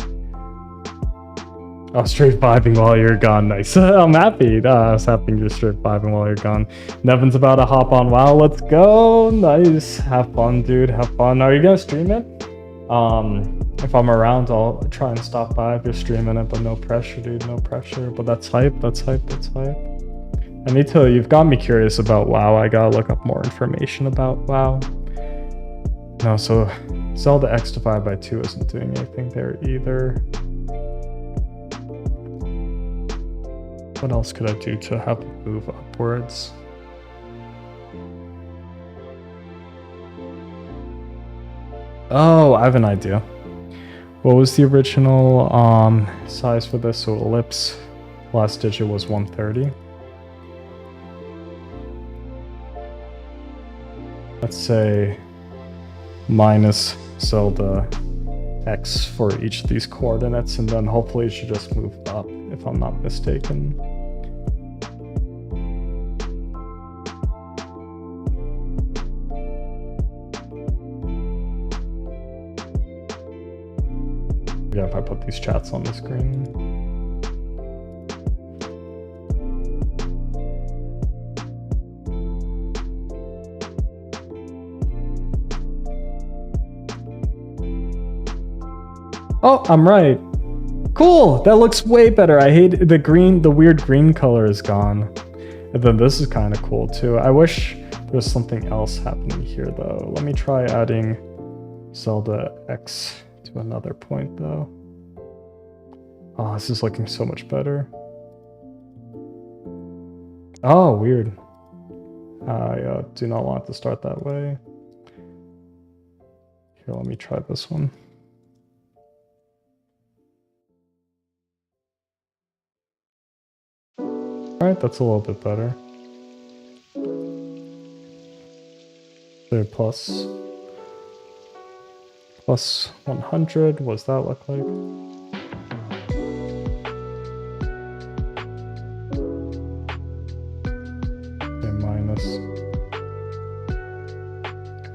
Speaker 1: Oh, straight vibing while you're gone. Nice. I'm happy. I was happy you're straight vibing while you're gone. Nevin's about to hop on. Wow, let's go. Nice. Have fun, dude. Have fun. Are you gonna stream it? If I'm around, I'll try and stop by if you're streaming it, but no pressure, dude. No pressure. But that's hype. That's hype. That's hype. I need to. You've got me curious about WoW. I gotta look up more information about WoW. No, so Zelda X divided by 2 isn't doing anything there either. What else could I do to have it move upwards? Oh, I have an idea. What was the original size for this? So ellipse, last digit was 130. Let's say minus Zelda X for each of these coordinates, and then hopefully it should just move up, if I'm not mistaken. Yeah, if I put these chats on the screen. Oh, I'm right. Cool, that looks way better. I hate the green, the weird green color is gone. And then this is kind of cool too. I wish there was something else happening here though. Let me try adding Zelda X to another point though. Oh, this is looking so much better. Oh, weird. I do not want it to start that way. Here, let me try this one. Alright, that's a little bit better. There, plus 100, what does that look like? Okay, minus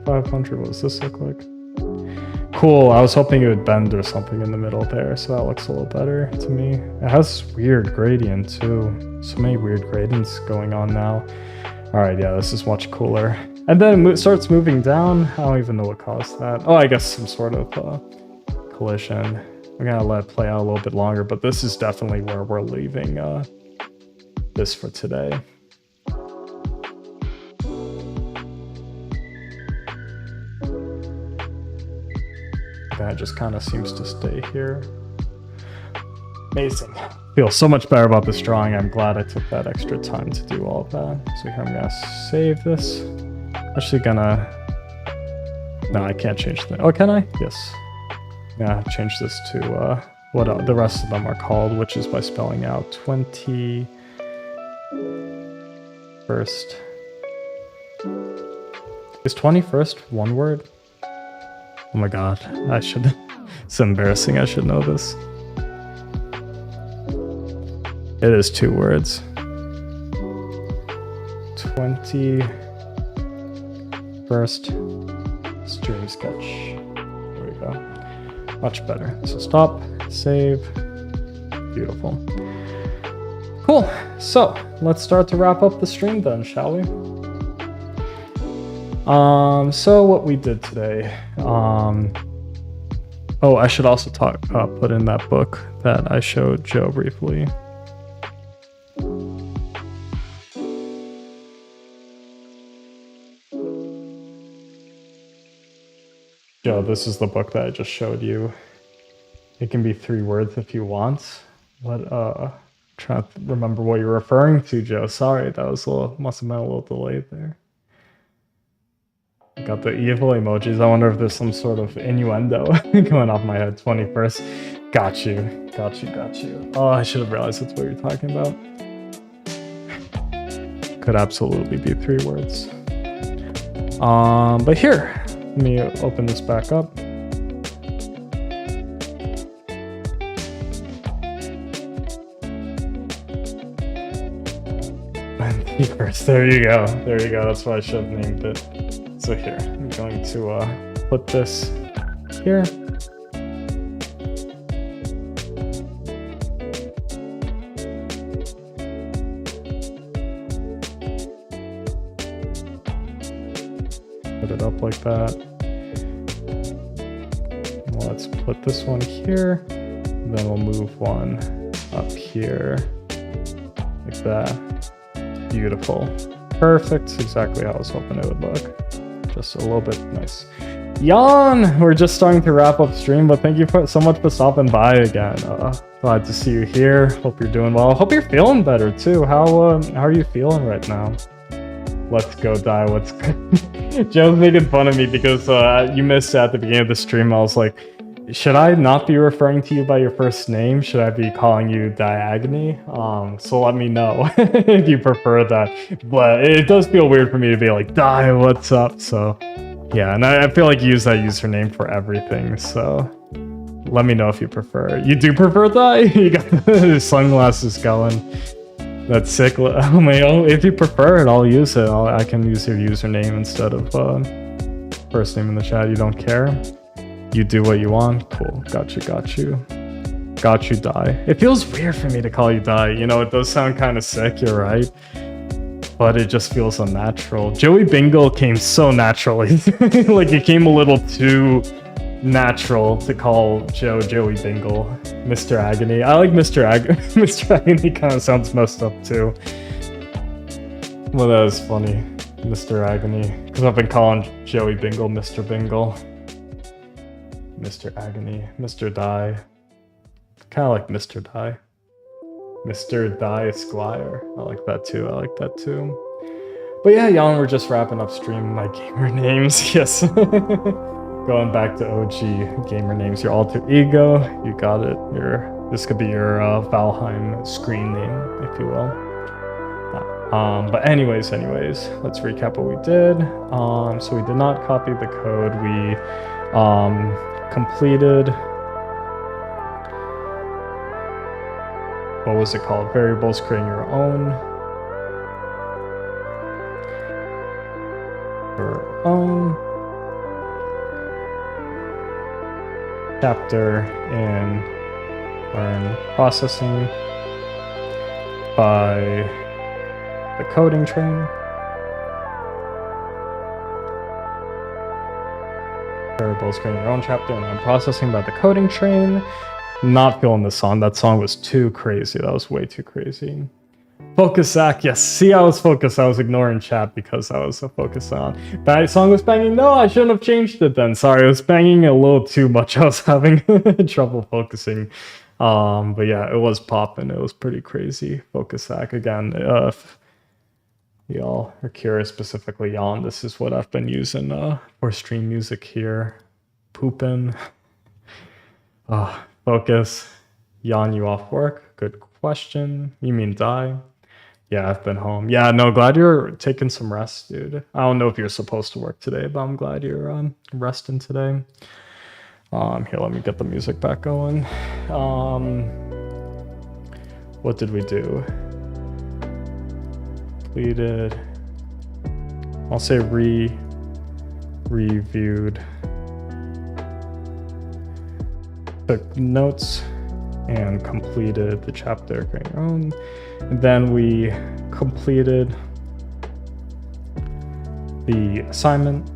Speaker 1: 500, what does this look like? Cool, I was hoping it would bend or something in the middle there, so that looks a little better to me. It has weird gradient too. So many weird gradients going on now. Alright, yeah, this is much cooler. And then it starts moving down. I don't even know what caused that. Oh, I guess some sort of collision. We're gonna let it play out a little bit longer, but this is definitely where we're leaving this for today. That just kind of seems to stay here. Amazing. Feel so much better about this drawing. I'm glad I took that extra time to do all of that. So here I'm gonna save this. Actually gonna... No, I can't change that. Oh, can I? Yes. Yeah, change this to what the rest of them are called, which is by spelling out 21st. Is 21st one word? Oh my god, I should... It's embarrassing, I should know this. It is 2 words. 21st stream sketch. There we go. Much better. So stop, save. Beautiful. Cool. So let's start to wrap up the stream then, shall we? So what we did today. Oh, I should also put in that book that I showed Joe briefly. Joe, this is the book that I just showed you. It can be 3 words if you want. But trying to remember what you're referring to, Joe. Sorry, that was must have been a little delayed there. Got the evil emojis. I wonder if there's some sort of innuendo going off my head. 21st. Got you. Oh, I should have realized that's what you're talking about. Could absolutely be 3 words. But here, let me open this back up. First, there you go. That's what I should have named it. So here, I'm going to put this here. Put it up like that. Let's put this one here. Then we'll move one up here like that. Beautiful. Perfect. Exactly how I was hoping it would look. Just a little bit nice. Jan, we're just starting to wrap up stream, but thank you so much for stopping by again. Glad to see you here. Hope you're doing well. Hope you're feeling better too. How are you feeling right now? Let's go die. Let's go. Joe's making fun of me because you missed at the beginning of the stream. I was like, should I not be referring to you by your first name? Should I be calling you Diagony? So let me know if you prefer that. But it does feel weird for me to be like, Di, what's up? So yeah, and I feel like you use that username for everything. So let me know if you prefer. You do prefer Di? You got the sunglasses going. That's sick. If you prefer it, I'll use it. I can use your username instead of first name in the chat. You don't care? You do what you want? Cool. Got you, Di. It feels weird for me to call you Di. You know, it does sound kind of sick, you're right. But it just feels unnatural. Joey Bingle came so naturally. Like, it came a little too natural to call Joey Bingle Mr. Agony. I like Mr. Agony. Mr. Agony kind of sounds messed up too. Well, that was funny. Mr. Agony. Because I've been calling Joey Bingle Mr. Bingle. Mr. Agony, Mr. Die. Kind of like Mr. Die. Mr. Die Esquire. I like that too. But yeah, Jan, we're just wrapping up stream. My gamer names, yes. Going back to OG gamer names. Your alter ego. You got it. This could be your Valheim screen name, if you will. But anyways, let's recap what we did. So we did not copy the code. We completed, what was it called? Variables, creating your own. Chapter in learn processing by the coding train. Variables, creating your own chapter, and then processing by the coding train. Not feeling the song. That song was too crazy. That was way too crazy. Focus Zach, yes. See, I was focused. I was ignoring chat because I was focused on. That song was banging. No, I shouldn't have changed it then. Sorry, it was banging a little too much. I was having trouble focusing. But yeah, it was popping. It was pretty crazy. Focus Zach again. If y'all are curious, specifically Jan, this is what I've been using for stream music here. Poopin'. Focus. Jan, you off work? Good question. You mean die? Yeah, I've been home. Yeah, no, glad you're taking some rest, dude. I don't know if you're supposed to work today, but I'm glad you're resting today. Here, let me get the music back going. What did we do? Completed. I'll say reviewed. Took notes and completed the chapter create your own. And then we completed the assignment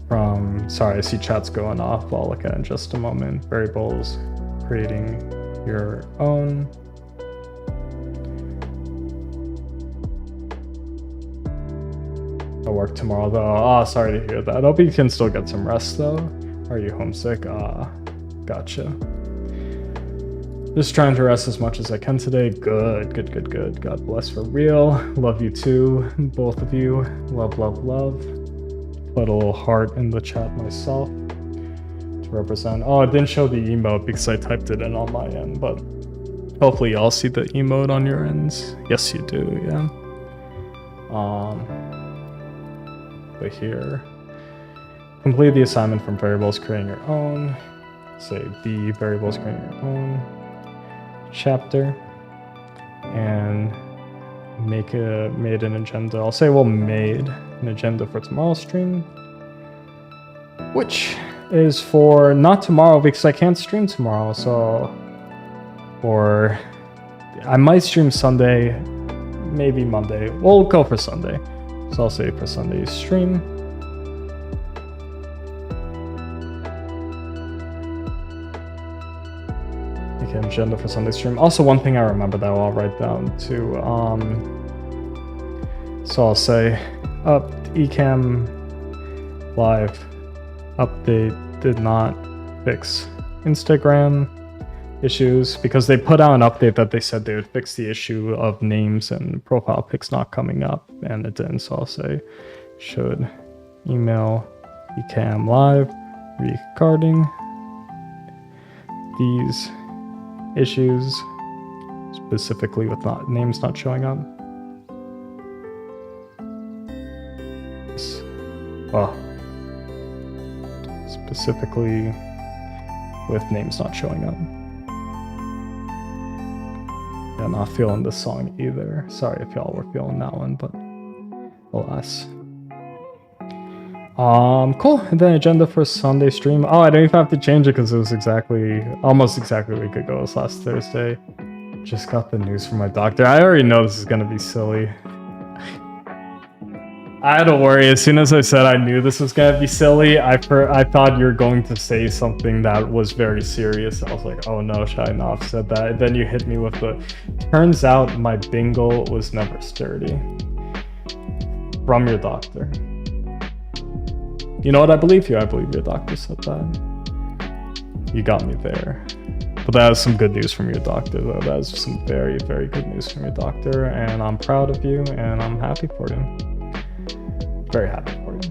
Speaker 1: from, sorry, I see chat's going off. I'll look at it in just a moment. Variables, creating your own. I'll work tomorrow though. Oh, sorry to hear that. I hope you can still get some rest though. Are you homesick? Gotcha. Just trying to rest as much as I can today. Good. God bless for real. Love you too, both of you. Love. Put a little heart in the chat myself to represent. Oh, it didn't show the emote because I typed it in on my end, but hopefully y'all see the emote on your ends. Yes, you do, yeah. But here, complete the assignment from variables creating your own. Say the variables creating your own chapter, and made an agenda. I'll say made an agenda for tomorrow's stream, which is for not tomorrow because I can't stream tomorrow. So, or I might stream Sunday, maybe Monday. We'll go for Sunday. So I'll say for Sunday's stream. Okay, agenda for Sunday's stream. Also, one thing I remember that I'll write down too. So I'll say Ecamm Live update did not fix Instagram issues because they put out an update that they said they would fix the issue of names and profile pics not coming up, and it didn't. So I'll say should email Ecamm Live regarding these issues, specifically with names not showing up. Well, specifically with names not showing up. Yeah, not feeling this song either. Sorry if y'all were feeling that one, but alas. Cool. And then agenda for Sunday stream. Oh, I don't even have to change it because it was almost exactly a week ago. It was last Thursday. Just got the news from my doctor. I already know this is gonna be silly. Don't worry. As soon as I said I knew this was gonna be silly, I thought you were going to say something that was very serious. I was like, oh no, should I not have said that? And then you hit me with the, turns out my bingle was never sturdy. From your doctor. You know what? I believe you. I believe your doctor said that. You got me there. But that is some good news from your doctor, though. That is some very, very good news from your doctor. And I'm proud of you, and I'm happy for you. Very happy for you.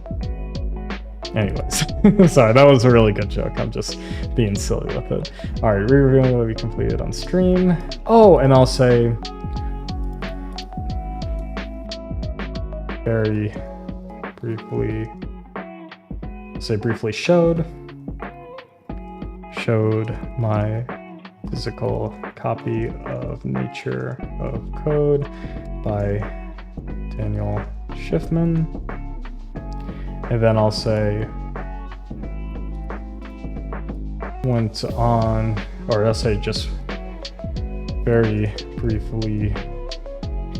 Speaker 1: Anyways, sorry, that was a really good joke. I'm just being silly with it. All right, re-reviewing what we completed on stream. Oh, and I'll say very briefly, briefly showed my physical copy of Nature of Code by Daniel Schiffman. And then I'll say went on, or I'll say just very briefly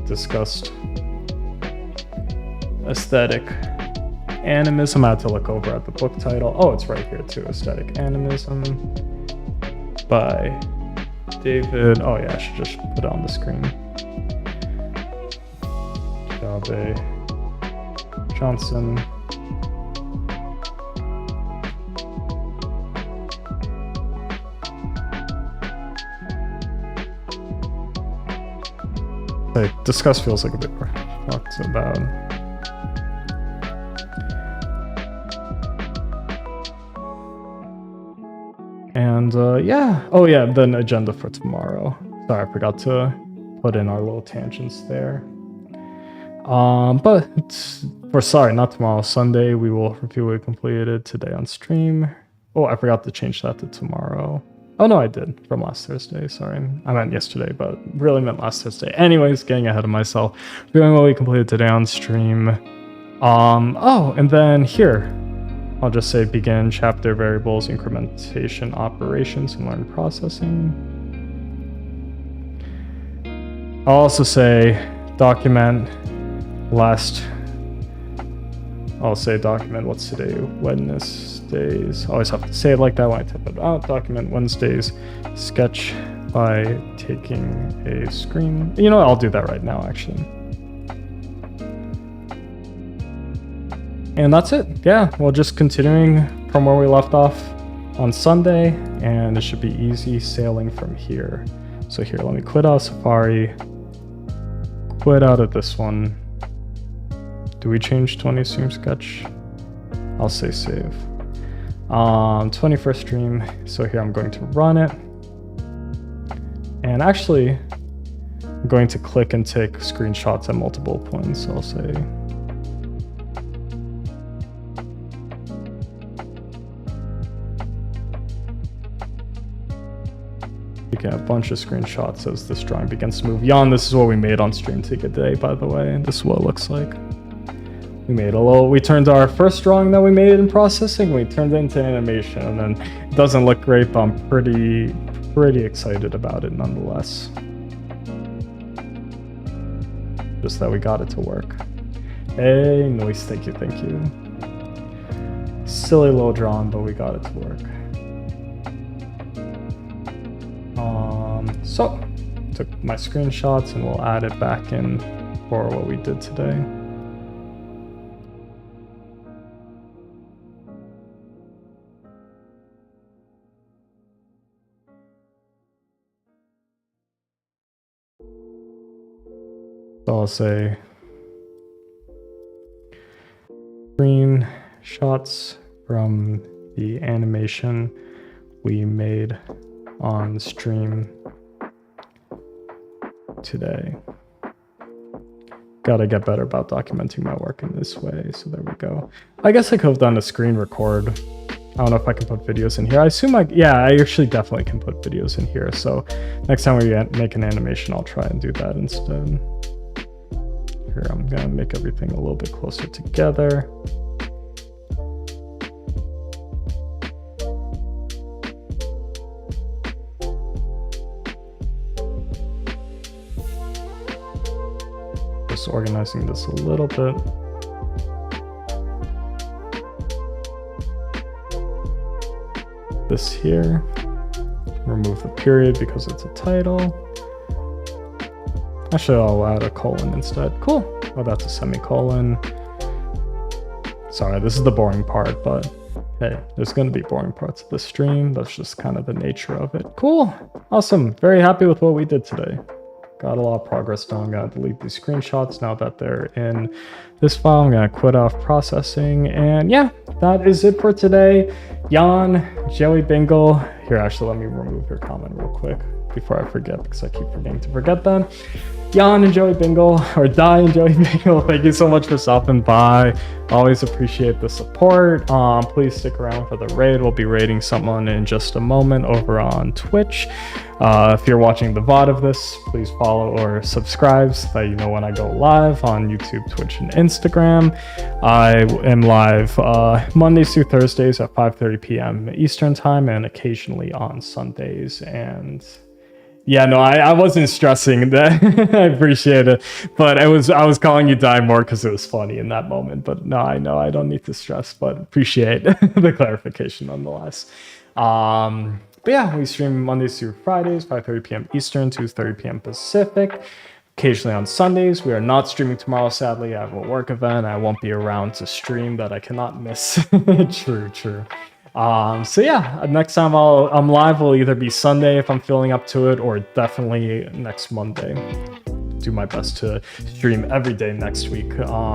Speaker 1: discussed aesthetic animism. I had to look over at the book title. Oh, it's right here too. Aesthetic Animism by David. Oh yeah, I should just put it on the screen. Jabe Johnson. Like, discuss feels like a bit more talked about. And yeah. Oh yeah, then agenda for tomorrow. Sorry, I forgot to put in our little tangents there. But not tomorrow, Sunday, we will review what we completed today on stream. Oh, I forgot to change that to tomorrow. Oh no, I did from last Thursday. Sorry, I meant yesterday, but really meant last Thursday. Anyways, getting ahead of myself. Reviewing what we completed today on stream. Oh, and then here, I'll just say begin chapter variables, incrementation operations, and learn processing. I'll also say document last. I'll say document what's today, Wednesdays. I always have to say it like that when I type it out. Document Wednesdays sketch by taking a screen. You know what? I'll do that right now, actually. And that's it. Yeah, well, just continuing from where we left off on Sunday, and it should be easy sailing from here. So here, let me quit out Safari, quit out of this one. Do we change 20 stream sketch? I'll say save. 21st stream. So here I'm going to run it. And actually, I'm going to click and take screenshots at multiple points. So I'll say you get a bunch of screenshots as this drawing begins to move. Jan, this is what we made on stream today, by the way. This is what it looks like. We turned our first drawing that we made in processing, we turned it into animation, and then it doesn't look great, but I'm pretty excited about it nonetheless. Just that we got it to work. Hey, Noise, thank you. Silly little drawing, but we got it to work. So, took my screenshots and we'll add it back in for what we did today. So I'll say screenshots from the animation we made on stream today. Gotta get better about documenting my work in this way. So there we go. I guess I could have done a screen record. I don't know if I can put videos in here. I assume I actually definitely can put videos in here. So next time we make an animation, I'll try and do that instead. Here, I'm gonna make everything a little bit closer together. Just organizing this a little bit. This here, remove the period because it's a title. Actually, I'll add a colon instead. Cool. Oh, that's a semicolon. Sorry, this is the boring part, but hey, there's going to be boring parts of the stream. That's just kind of the nature of it. Cool. Awesome. Very happy with what we did today. Got a lot of progress done. I'm going to delete these screenshots now that they're in this file. I'm going to quit off processing. And yeah, that is it for today. Jan, Joey Bingle. Here, actually, let me remove your comment real quick before I forget, because I keep forgetting to forget them. Jan and Joey Bingle, or Die and Joey Bingle, thank you so much for stopping by. Always appreciate the support. Please stick around for the raid. We'll be raiding someone in just a moment over on Twitch. If you're watching the VOD of this, please follow or subscribe so that you know when I go live on YouTube, Twitch, and Instagram. I am live Mondays through Thursdays at 5:30 p.m. Eastern time, and occasionally on Sundays. And yeah, no, I wasn't stressing that. I appreciate it, but I was calling you Die more because it was funny in that moment. But no, I know I don't need to stress, but appreciate the clarification nonetheless. But yeah, we stream Mondays through Fridays, 5:30 p.m. Eastern, 2:30 p.m. Pacific. Occasionally on Sundays. We are not streaming tomorrow, sadly. I have a work event. I won't be around to stream that I cannot miss. True. So yeah, next time I'm live will either be Sunday if I'm feeling up to it, or definitely next Monday. Do my best to stream every day next week.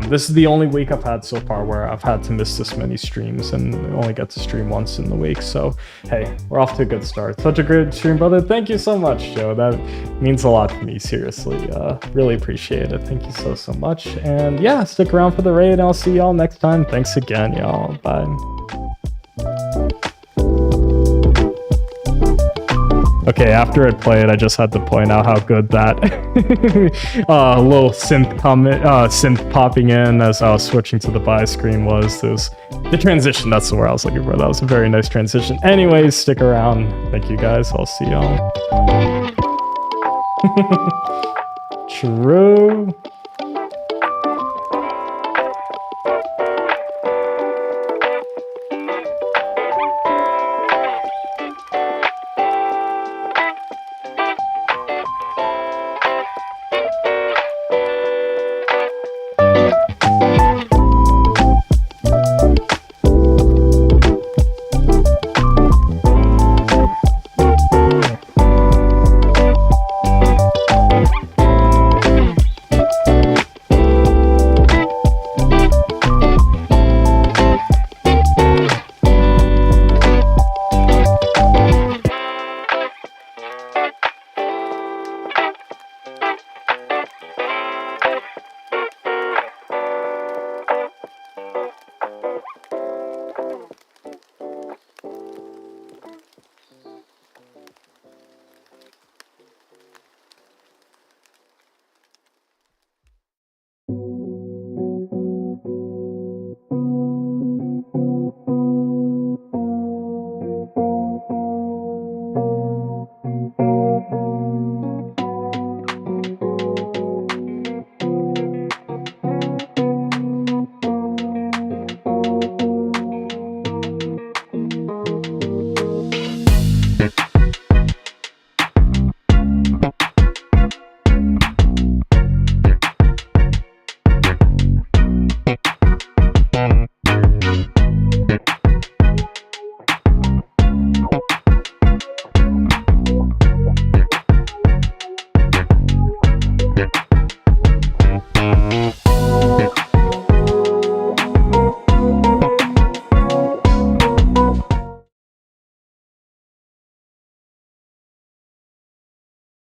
Speaker 1: This is the only week I've had so far where I've had to miss this many streams and only get to stream once in the week. So hey, we're off to a good start. Such a great stream, brother. Thank you so much, Joe. That means a lot to me, seriously. Really appreciate it. Thank you so much. And yeah, stick around for the raid. I'll see y'all next time. Thanks again, y'all. Bye. Okay, after it played, I just had to point out how good that little synth popping in as I was switching to the buy screen was. The transition, that's the word I was looking for. That was a very nice transition. Anyways, stick around. Thank you guys. I'll see y'all. True.